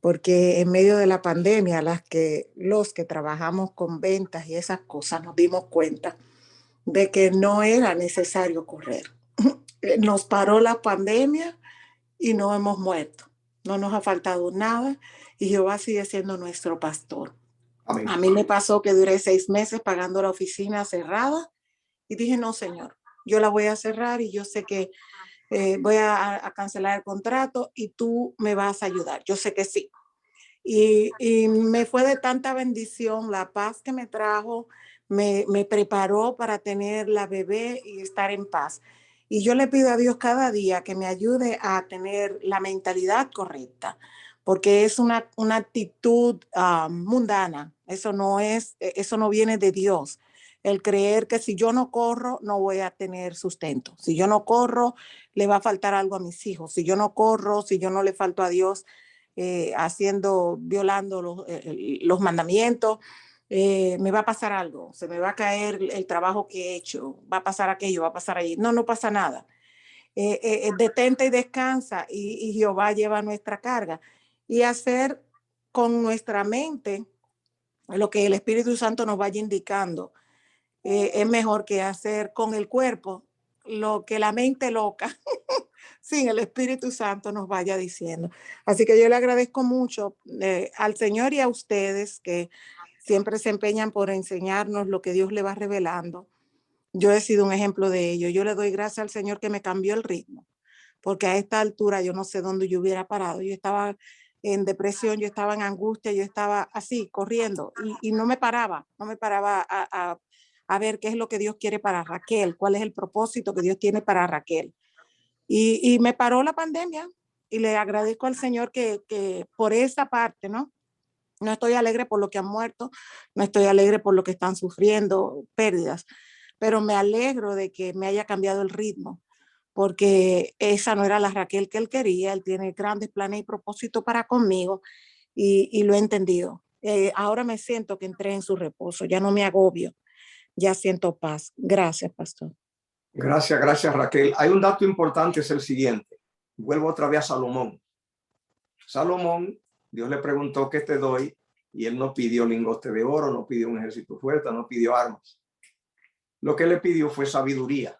porque en medio de la pandemia, los que trabajamos con ventas y esas cosas nos dimos cuenta de que no era necesario correr. Nos paró la pandemia y no hemos muerto. No nos ha faltado nada y Jehová sigue siendo nuestro pastor. Amén. A mí me pasó que duré 6 meses pagando la oficina cerrada y dije, no, Señor, yo la voy a cerrar y yo sé que voy a cancelar el contrato y tú me vas a ayudar. Yo sé que sí. Y me fue de tanta bendición, la paz que me trajo, me preparó para tener la bebé y estar en paz. Y yo le pido a Dios cada día que me ayude a tener la mentalidad correcta, porque es una actitud mundana. Eso no viene de Dios. el creer que si yo no corro, no voy a tener sustento. Si yo no corro, le va a faltar algo a mis hijos. Si yo no corro, si yo no le falto a Dios violando los mandamientos, me va a pasar algo, se me va a caer el trabajo que he hecho, va a pasar aquello, va a pasar allí. No, no pasa nada. Detente y descansa y Jehová lleva nuestra carga. Y hacer con nuestra mente lo que el Espíritu Santo nos vaya indicando. Es mejor que hacer con el cuerpo lo que la mente loca sin el Espíritu Santo nos vaya diciendo. Así que yo le agradezco mucho al Señor y a ustedes que siempre se empeñan por enseñarnos lo que Dios le va revelando. Yo he sido un ejemplo de ello. Yo le doy gracias al Señor que me cambió el ritmo, porque a esta altura yo no sé dónde yo hubiera parado. Yo estaba en depresión, yo estaba en angustia, yo estaba así, corriendo, y no me paraba a ver qué es lo que Dios quiere para Raquel, cuál es el propósito que Dios tiene para Raquel. Y me paró la pandemia, y le agradezco al Señor que por esa parte, ¿no? No estoy alegre por lo que han muerto, no estoy alegre por lo que están sufriendo, pérdidas, pero me alegro de que me haya cambiado el ritmo, porque esa no era la Raquel que él quería. Él tiene grandes planes y propósitos para conmigo, y lo he entendido. Ahora me siento que entré en su reposo, ya no me agobio, ya siento paz. Gracias, pastor. Gracias, Raquel. Hay un dato importante, es el siguiente. Vuelvo otra vez a Salomón. Salomón, Dios le preguntó ¿qué te doy? Y él no pidió lingote de oro, no pidió un ejército fuerte, no pidió armas. Lo que le pidió fue sabiduría.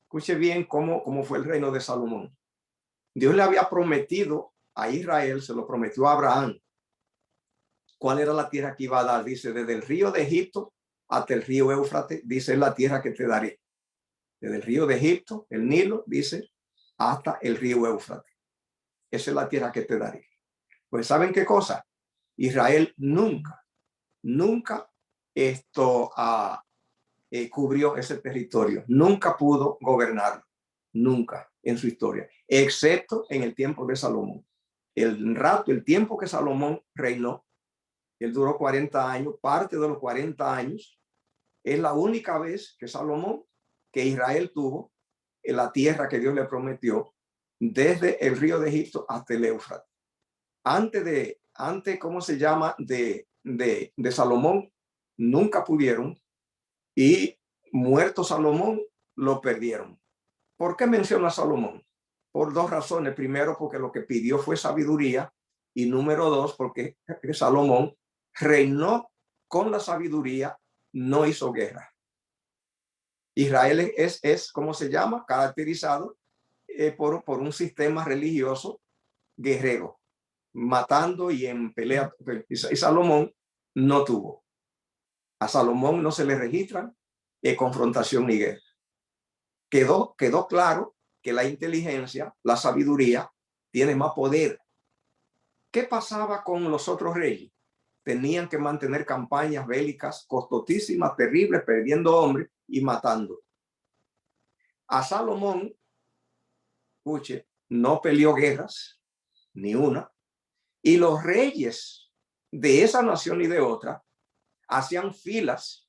Escuche bien cómo fue el reino de Salomón. Dios le había prometido a Israel, se lo prometió a Abraham, cuál era la tierra que iba a dar. Dice, desde el río de Egipto hasta el río Éufrates, dice, la tierra que te daré. Desde el río de Egipto, el Nilo, dice, hasta el río Éufrates. Esa es la tierra que te daré. Pues ¿saben qué cosa? Israel nunca cubrió ese territorio. Nunca pudo gobernarlo. Nunca en su historia. Excepto en el tiempo de Salomón. El tiempo que Salomón reinó, él duró 40 años. Parte de los 40 años es la única vez que Israel tuvo en la tierra que Dios le prometió, desde el río de Egipto hasta el Éufrates. Antes, ¿cómo se llama? De Salomón, nunca pudieron, y muerto Salomón, lo perdieron. ¿Por qué menciona a Salomón? Por dos razones. Primero, porque lo que pidió fue sabiduría, y número dos, porque Salomón reinó con la sabiduría, no hizo guerra. Israel es ¿cómo se llama? Caracterizado por un sistema religioso guerrero, matando y en pelea. Y Salomón no tuvo. A Salomón no se le registra confrontación ni guerra. Quedó claro que la inteligencia, la sabiduría, tiene más poder. ¿Qué pasaba con los otros reyes? Tenían que mantener campañas bélicas costosísimas, terribles, perdiendo hombres y matando. A Salomón, escuche, no peleó guerras, ni una, y los reyes de esa nación y de otra hacían filas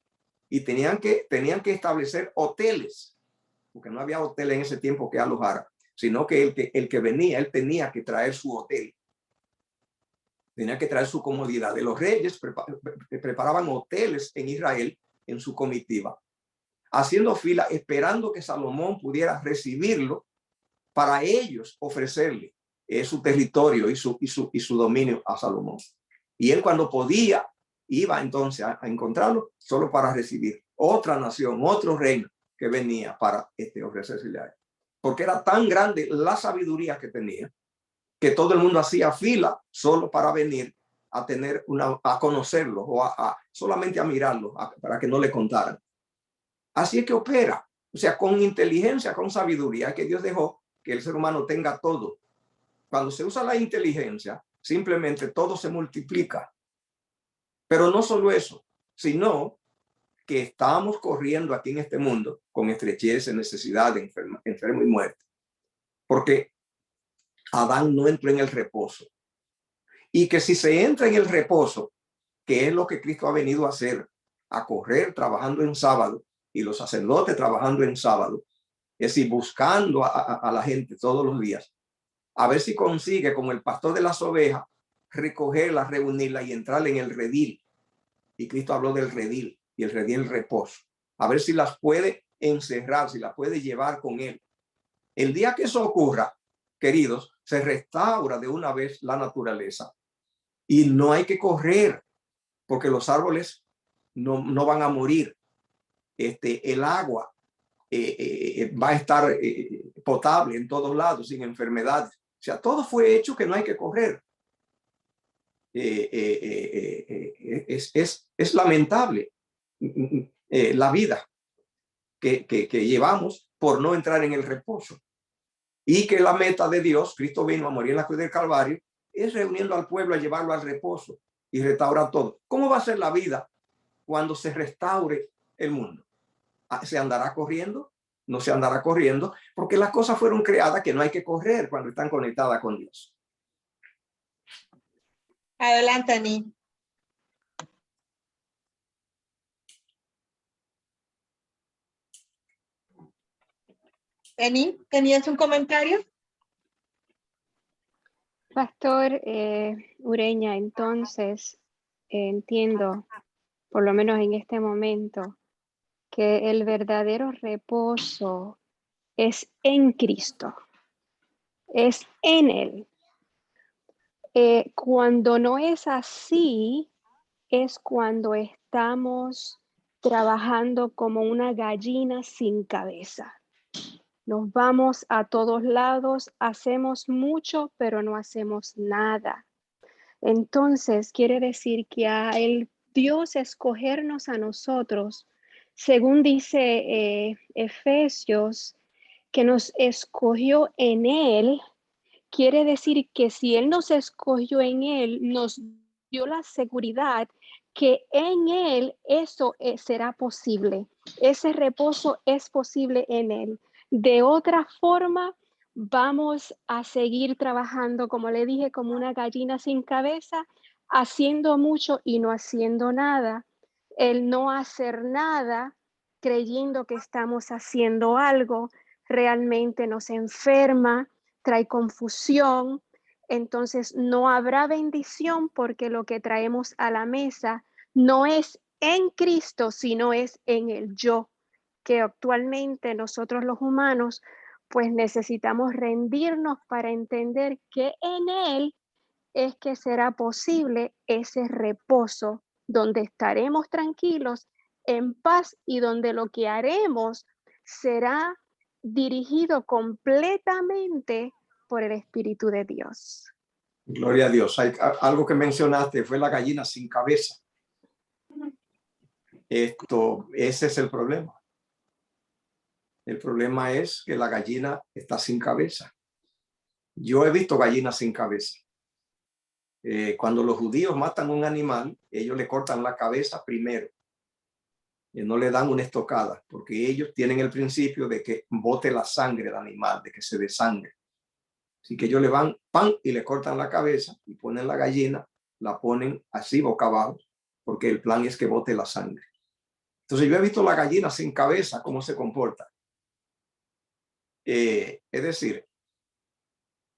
y tenían que establecer hoteles, porque no había hotel en ese tiempo que alojara, sino que el que venía, él tenía que traer su hotel, tenía que traer su comodidad. De los reyes preparaban hoteles en Israel en su comitiva, haciendo fila, esperando que Salomón pudiera recibirlo para ellos ofrecerle su territorio y su dominio a Salomón. Y él, cuando podía, iba entonces a encontrarlo solo para recibir otra nación, otro reino que venía para ofrecérsele a él. Porque era tan grande la sabiduría que tenía, que todo el mundo hacía fila solo para venir a conocerlo, o solamente a mirarlo, para que no le contaran. Así es que opera, o sea, con inteligencia, con sabiduría, que Dios dejó que el ser humano tenga todo. Cuando se usa la inteligencia, simplemente todo se multiplica. Pero no solo eso, sino que estamos corriendo aquí en este mundo con estrechez, necesidad, enfermo y muerte. Porque Adán no entró en el reposo. Y que si se entra en el reposo, que es lo que Cristo ha venido a hacer, a correr trabajando en sábado y los sacerdotes trabajando en sábado, es decir, buscando a la gente todos los días, a ver si consigue, como el pastor de las ovejas, recogerla, reunirla y entrar en el redil. Y Cristo habló del redil, y el redil el reposo. A ver si las puede encerrar, si las puede llevar con él. El día que eso ocurra, queridos, se restaura de una vez la naturaleza. Y no hay que correr, porque los árboles no van a morir. El agua va a estar potable en todos lados, sin enfermedades. O sea, todo fue hecho que no hay que correr. Es lamentable la vida que llevamos por no entrar en el reposo. Y que la meta de Dios, Cristo vino a morir en la cruz del Calvario, es reuniendo al pueblo a llevarlo al reposo y restaurar todo. ¿Cómo va a ser la vida cuando se restaure el mundo? ¿Se andará corriendo? No se andará corriendo, porque las cosas fueron creadas que no hay que correr cuando están conectadas con Dios. Adelante, Ani. Ani, ¿tenías un comentario? Pastor Ureña, entonces entiendo, por lo menos en este momento, que el verdadero reposo es en Cristo, es en Él. Cuando no es así, es cuando estamos trabajando como una gallina sin cabeza. Nos vamos a todos lados, hacemos mucho, pero no hacemos nada. Entonces, quiere decir que a el Dios escogernos a nosotros, según dice Efesios, que nos escogió en Él, quiere decir que si Él nos escogió en Él, nos dio la seguridad que en Él eso será posible. Ese reposo es posible en Él. De otra forma, vamos a seguir trabajando, como le dije, como una gallina sin cabeza, haciendo mucho y no haciendo nada. El no hacer nada, creyendo que estamos haciendo algo, realmente nos enferma, trae confusión. Entonces no habrá bendición porque lo que traemos a la mesa no es en Cristo, sino es en el yo, que actualmente nosotros los humanos pues necesitamos rendirnos para entender que en Él es que será posible ese reposo donde estaremos tranquilos, en paz y donde lo que haremos será dirigido completamente por el Espíritu de Dios. Gloria a Dios. Algo que mencionaste fue la gallina sin cabeza. Ese es el problema. El problema es que la gallina está sin cabeza. Yo he visto gallinas sin cabeza. Cuando los judíos matan un animal, ellos le cortan la cabeza primero. Y no le dan una estocada, porque ellos tienen el principio de que bote la sangre del animal, de que se desangre. Así que ellos le van pan y le cortan la cabeza y ponen la gallina, la ponen así boca abajo, porque el plan es que bote la sangre. Entonces yo he visto la gallina sin cabeza, cómo se comporta. Es decir,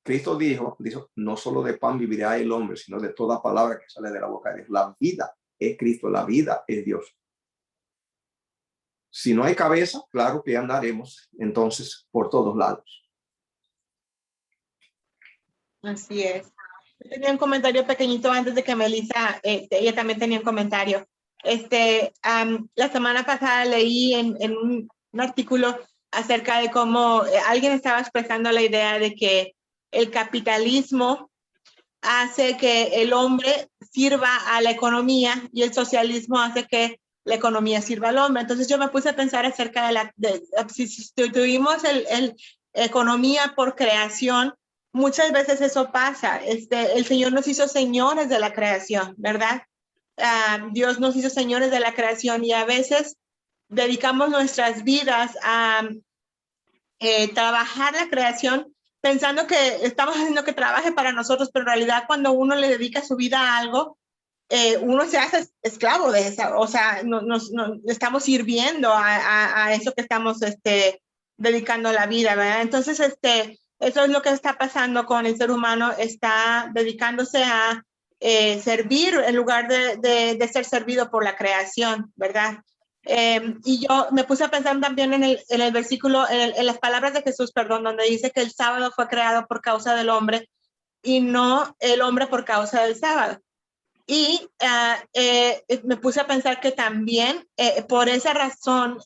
Cristo dijo, no solo de pan vivirá el hombre, sino de toda palabra que sale de la boca de Dios. La vida es Cristo, la vida es Dios. Si no hay cabeza, claro que andaremos entonces por todos lados. Así es. Yo tenía un comentario pequeñito antes de que Melissa, ella también tenía un comentario. La semana pasada leí en un artículo acerca de cómo alguien estaba expresando la idea de que el capitalismo hace que el hombre sirva a la economía y el socialismo hace que la economía sirva al hombre. Entonces yo me puse a pensar acerca de si tuvimos el economía por creación, muchas veces eso pasa. El Señor nos hizo señores de la creación, ¿verdad? Dios nos hizo señores de la creación y a veces dedicamos nuestras vidas a trabajar la creación pensando que estamos haciendo que trabaje para nosotros, pero en realidad cuando uno le dedica su vida a algo, uno se hace esclavo de esa, o sea, nos estamos sirviendo a eso que estamos dedicando la vida, ¿verdad? Entonces, eso es lo que está pasando con el ser humano, está dedicándose a servir en lugar de ser servido por la creación, ¿verdad? Y yo me puse a pensar también en el versículo, en las palabras de Jesús, perdón, donde dice que el sábado fue creado por causa del hombre y no el hombre por causa del sábado. Y me puse a pensar que también por esa razón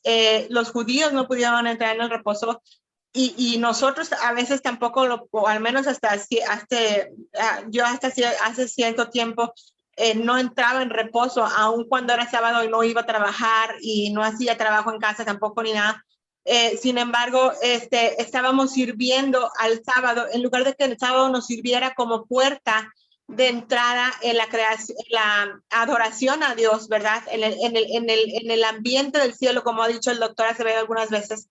los judíos no pudieron entrar en el reposo y nosotros a veces tampoco, o al menos yo hasta hace cierto tiempo no entraba en reposo, aun cuando era sábado y no iba a trabajar y no hacía trabajo en casa tampoco ni nada. Sin embargo, estábamos sirviendo al sábado, en lugar de que el sábado nos sirviera como puerta de entrada en la creación, la adoración a Dios, ¿verdad? En el ambiente del cielo, como ha dicho el doctor Acevedo algunas veces,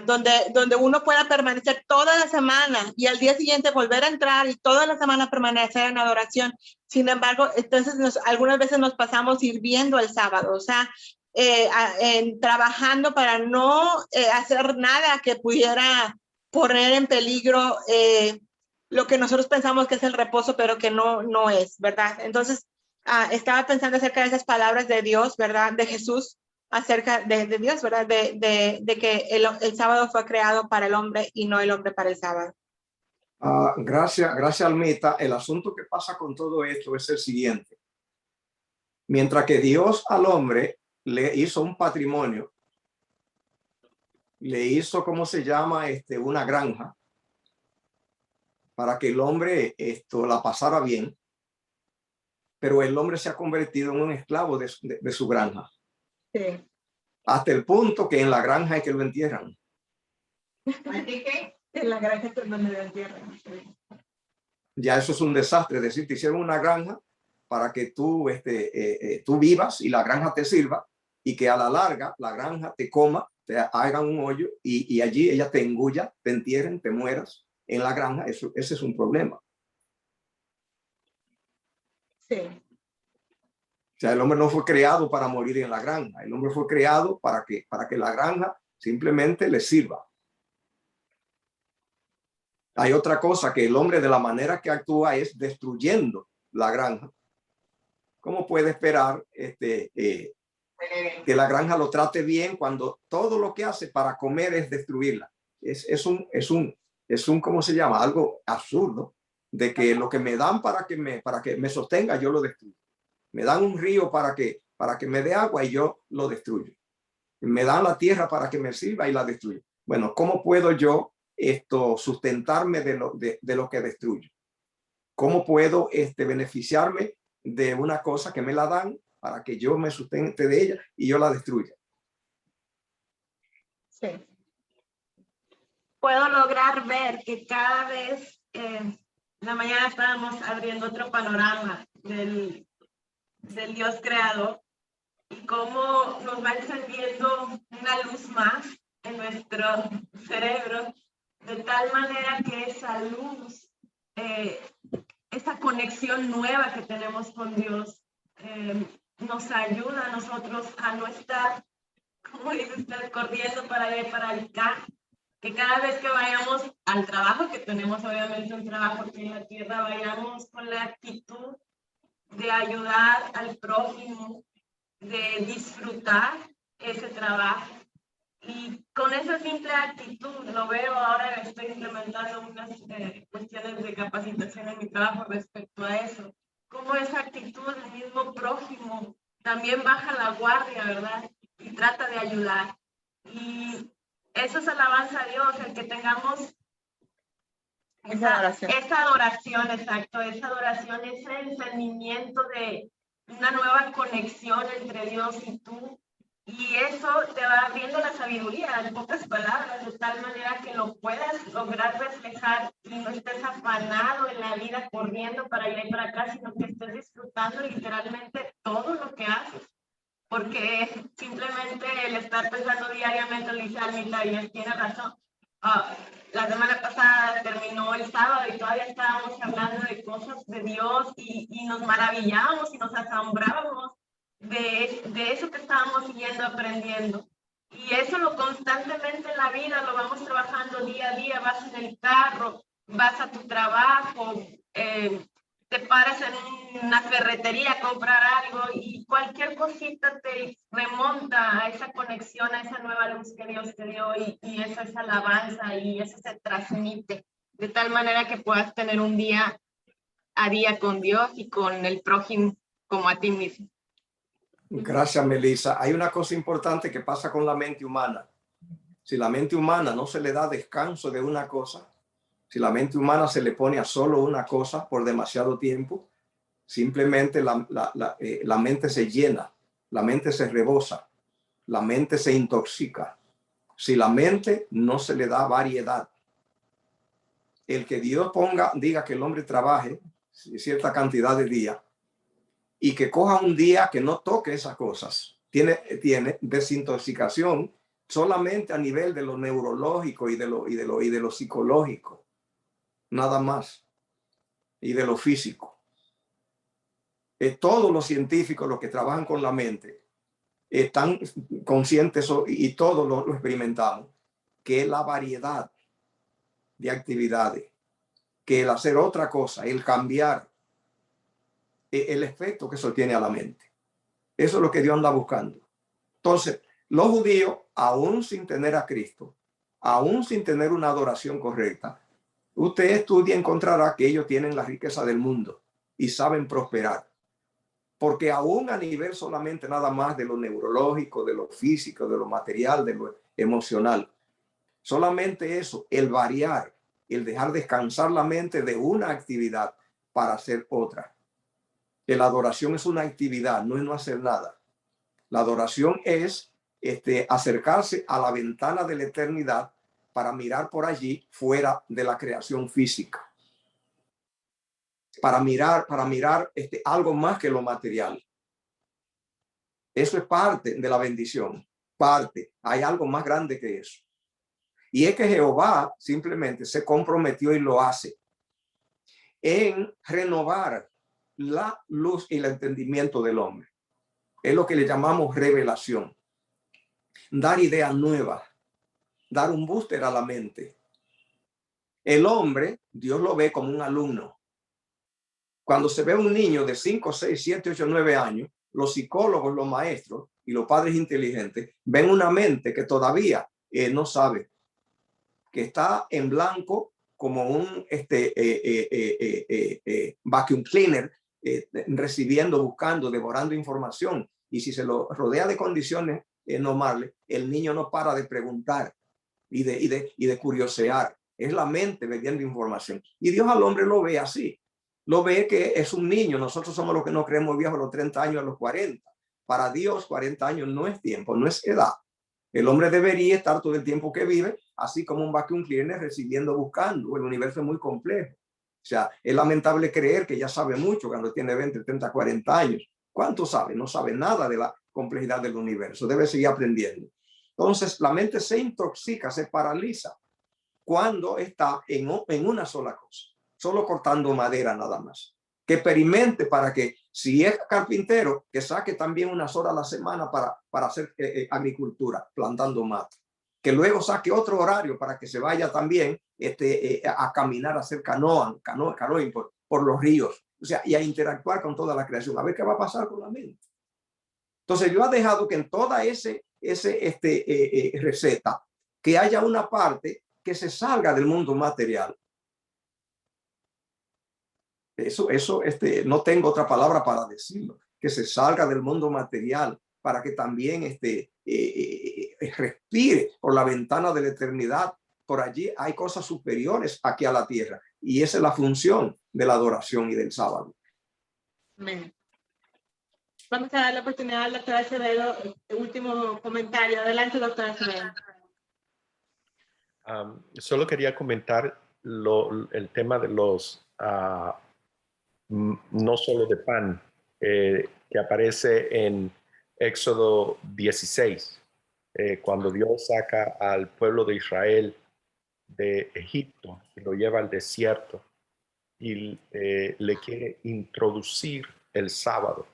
donde uno pueda permanecer toda la semana y al día siguiente volver a entrar y toda la semana permanecer en adoración. Sin embargo, entonces algunas veces nos pasamos sirviendo el sábado, o sea, trabajando para no hacer nada que pudiera poner en peligro lo que nosotros pensamos que es el reposo, pero que no es, ¿verdad? Entonces, estaba pensando acerca de esas palabras de Dios, ¿verdad? De Jesús, acerca de Dios, ¿verdad? De que el sábado fue creado para el hombre y no el hombre para el sábado. Gracias, Almita. El asunto que pasa con todo esto es el siguiente. Mientras que Dios al hombre le hizo un patrimonio, le hizo, ¿cómo se llama? Una granja, para que el hombre la pasara bien, pero el hombre se ha convertido en un esclavo de su granja. Sí. Hasta el punto que en la granja es que lo entierran. En la granja es donde lo entierran. Ya eso es un desastre. Es decir, te hicieron una granja para que tú vivas y la granja te sirva, y que a la larga la granja te coma, te hagan un hoyo y allí ella te engulla, te entierren, te mueras en la granja. Ese es un problema. Sí. O sea, el hombre no fue creado para morir en la granja. El hombre fue creado para que la granja simplemente le sirva. Hay otra cosa, que el hombre, de la manera que actúa, es destruyendo la granja. ¿Cómo puede esperar que la granja lo trate bien cuando todo lo que hace para comer es destruirla? Es un ¿cómo se llama? Algo absurdo, de que lo que me dan para que me sostenga, yo lo destruyo. Me dan un río para que me dé agua y yo lo destruyo. Me dan la tierra para que me sirva y la destruyo. Bueno, ¿cómo puedo yo sustentarme de lo que destruyo? ¿Cómo puedo beneficiarme de una cosa que me la dan para que yo me sustente de ella y yo la destruya? Sí. Puedo lograr ver que cada vez en la mañana estábamos abriendo otro panorama del Dios creador y cómo nos va encendiendo una luz más en nuestro cerebro, de tal manera que esa luz, esa conexión nueva que tenemos con Dios, nos ayuda a nosotros a no estar, como dice usted, corriendo para allá y para acá, que cada vez que vayamos al trabajo, que tenemos obviamente un trabajo aquí en la tierra, vayamos con la actitud de ayudar al prójimo, de disfrutar ese trabajo. Y con esa simple actitud, lo veo ahora, estoy implementando unas cuestiones de capacitación en mi trabajo respecto a eso. Como esa actitud del mismo prójimo también baja la guardia, ¿verdad? Y trata de ayudar. Y eso es alabanza a Dios, el que tengamos esa adoración, exacto, esa adoración, ese entendimiento de una nueva conexión entre Dios y tú. Y eso te va abriendo la sabiduría, en pocas palabras, de tal manera que lo puedas lograr reflejar y no estés afanado en la vida corriendo para allá y para acá, sino que estés disfrutando literalmente todo lo que haces. Porque simplemente el estar pensando diariamente, Lisa, y él tiene razón, La semana pasada terminó el sábado y todavía estábamos hablando de cosas de Dios y nos maravillábamos y nos asombrábamos de eso que estábamos siguiendo aprendiendo. Y eso lo constantemente en la vida lo vamos trabajando día a día. Vas en el carro, vas a tu trabajo, te paras en una ferretería a comprar algo y cualquier cosita te remonta a esa conexión, a esa nueva luz que Dios te dio y eso es alabanza y eso se transmite de tal manera que puedas tener un día a día con Dios y con el prójimo como a ti mismo. Gracias, Melissa. Hay una cosa importante que pasa con la mente humana. Si la mente humana no se le da descanso de una cosa, si la mente humana se le pone a solo una cosa por demasiado tiempo, simplemente la mente se llena, la mente se rebosa, la mente se intoxica. Si la mente no se le da variedad, el que Dios diga que el hombre trabaje cierta cantidad de días y que coja un día que no toque esas cosas, tiene desintoxicación solamente a nivel de lo neurológico y de lo psicológico, nada más, y de lo físico. Todos los científicos, los que trabajan con la mente, están conscientes y todos lo experimentamos, que la variedad de actividades, que el hacer otra cosa, el cambiar, el efecto que eso tiene a la mente. Eso es lo que Dios anda buscando. Entonces, los judíos, aún sin tener a Cristo, aún sin tener una adoración correcta, usted estudia y encontrará que ellos tienen la riqueza del mundo y saben prosperar. Porque aún a nivel solamente nada más de lo neurológico, de lo físico, de lo material, de lo emocional, solamente eso, el variar, el dejar descansar la mente de una actividad para hacer otra. Que la adoración es una actividad, no es no hacer nada. La adoración es acercarse a la ventana de la eternidad para mirar por allí fuera de la creación física. Para mirar algo más que lo material. Eso es parte de la bendición. Parte. Hay algo más grande que eso. Y es que Jehová simplemente se comprometió y lo hace en renovar la luz y el entendimiento del hombre. Es lo que le llamamos revelación. Dar ideas nuevas. Dar un booster a la mente. El hombre, Dios lo ve como un alumno. Cuando se ve un niño de 5, 6, 7, 8, 9 años, los psicólogos, los maestros y los padres inteligentes ven una mente que todavía no sabe, que está en blanco como un vacuum cleaner, recibiendo, buscando, devorando información. Y si se lo rodea de condiciones normales, el niño no para de preguntar y de curiosear. Es la mente bebiendo información. Y Dios al hombre lo ve así. Lo ve que es un niño. Nosotros somos los que no creemos viejos a los 30 años, a los 40. Para Dios, 40 años no es tiempo, no es edad. El hombre debería estar todo el tiempo que vive, así como un vacuum cleaner, recibiendo, buscando. El universo es muy complejo. O sea, es lamentable creer que ya sabe mucho cuando tiene 20, 30, 40 años. ¿Cuánto sabe? No sabe nada de la complejidad del universo. Debe seguir aprendiendo. Entonces, la mente se intoxica, se paraliza cuando está en una sola cosa, solo cortando madera nada más. Que experimente para que, si es carpintero, que saque también unas horas a la semana para hacer agricultura, plantando mata. Que luego saque otro horario para que se vaya también a caminar, a hacer canoing por los ríos. O sea, y a interactuar con toda la creación. A ver qué va a pasar con la mente. Entonces, yo he dejado que en toda receta, que haya una parte que se salga del mundo material. Eso, no tengo otra palabra para decirlo, que se salga del mundo material para que también respire por la ventana de la eternidad. Por allí hay cosas superiores aquí a la tierra y esa es la función de la adoración y del sábado. Amén. Vamos a dar la oportunidad al doctor Acevedo, el último comentario. Adelante, doctor Acevedo. Solo quería comentar el tema de los no solo de pan, que aparece en Éxodo 16, cuando Dios saca al pueblo de Israel de Egipto y lo lleva al desierto y le quiere introducir el sábado.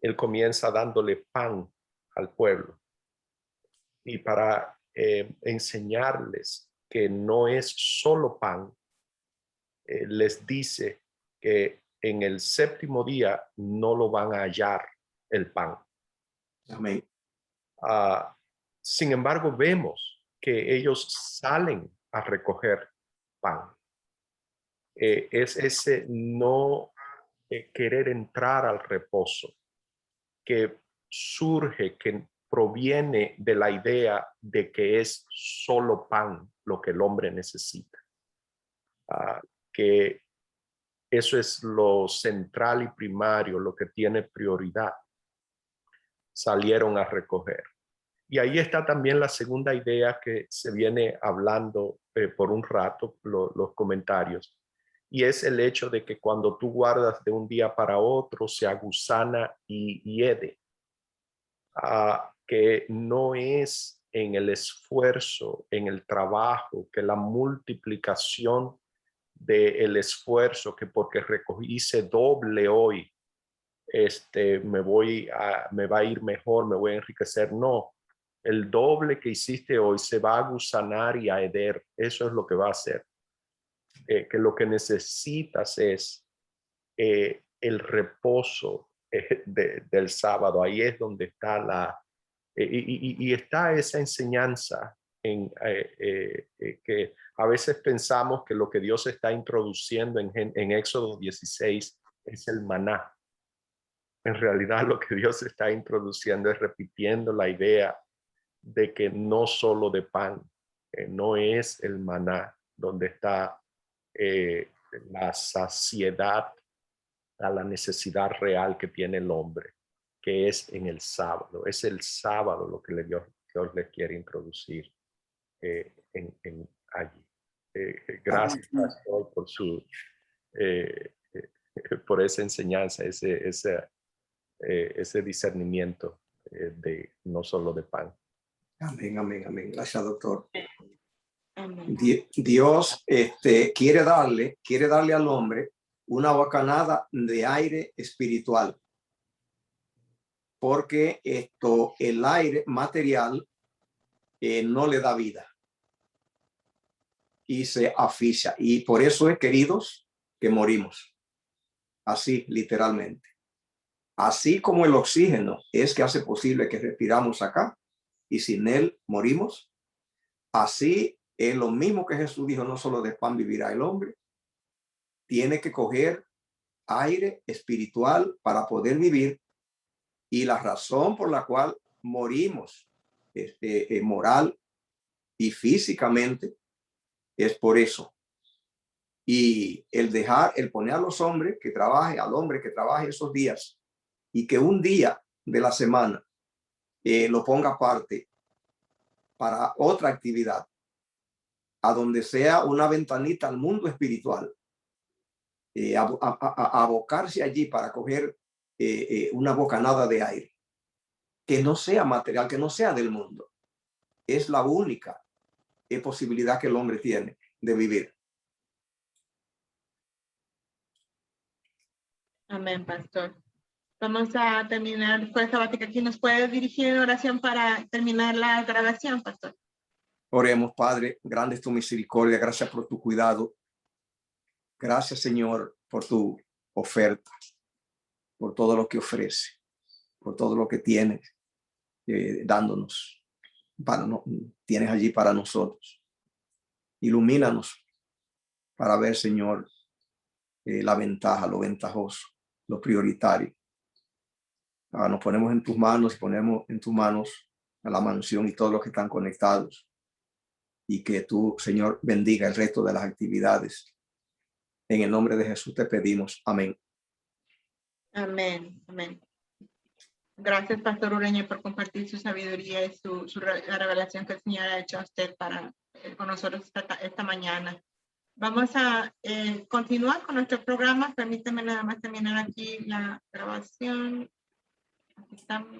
Él comienza dándole pan al pueblo y para enseñarles que no es solo pan, les dice que en el séptimo día no lo van a hallar el pan. Amén. Sin embargo, vemos que ellos salen a recoger pan. Es ese no querer entrar al reposo que surge, que proviene de la idea de que es solo pan lo que el hombre necesita. Que eso es lo central y primario, lo que tiene prioridad. Salieron a recoger. Y ahí está también la segunda idea que se viene hablando por un rato, los comentarios, y es el hecho de que cuando tú guardas de un día para otro, se aguzana y hiede. Que no es en el esfuerzo, en el trabajo, que la multiplicación del esfuerzo, que porque hice doble hoy, me va a ir mejor, me voy a enriquecer. No, el doble que hiciste hoy se va a gusanar y a heder. Eso es lo que va a hacer. Que lo que necesitas es el reposo del sábado. Ahí es donde está y está esa enseñanza que a veces pensamos que lo que Dios está introduciendo en Éxodo 16 es el maná. En realidad lo que Dios está introduciendo es repitiendo la idea de que no solo de pan, no es el maná donde está la saciedad a la necesidad real que tiene el hombre, que es en el sábado. Es el sábado lo que Dios le quiere introducir allí. Gracias, Pastor, por esa enseñanza, ese discernimiento de no solo de pan. Amén, amén, amén. Gracias, doctor. Amén. Dios quiere darle al hombre una bocanada de aire espiritual, porque el aire material no le da vida y se asfixia, y por eso es, queridos, que morimos así, literalmente. Así como el oxígeno es que hace posible que respiramos acá y sin él morimos, así es lo mismo que Jesús dijo: no solo de pan vivirá el hombre. Tiene que coger aire espiritual para poder vivir, y la razón por la cual morimos moral y físicamente es por eso. Y el poner a los hombres que trabaje, al hombre que trabaje esos días, y que un día de la semana lo ponga aparte para otra actividad, a donde sea una ventanita al mundo espiritual, abocarse allí para coger una bocanada de aire, que no sea material, que no sea del mundo. Es la única posibilidad que el hombre tiene de vivir. Amén, pastor. Vamos a terminar la escuela sabática aquí. ¿Nos puede dirigir en oración para terminar la grabación, pastor? Oremos. Padre, grande es tu misericordia. Gracias por tu cuidado. Gracias, Señor, por tu oferta, por todo lo que ofrece, por todo lo que tienes dándonos. Tienes allí para nosotros. Ilumínanos para ver, Señor, la ventaja, lo ventajoso, lo prioritario. Nos ponemos en tus manos y ponemos en tus manos a la mansión y todos los que están conectados, y que tú, Señor, bendiga el resto de las actividades. En el nombre de Jesús te pedimos. Amén. Amén, amén. Gracias, pastor Ureña, por compartir su sabiduría y la revelación que el Señor ha hecho a usted con nosotros esta mañana. Vamos a continuar con nuestro programa. Permítame nada más terminar aquí la grabación. Aquí estamos.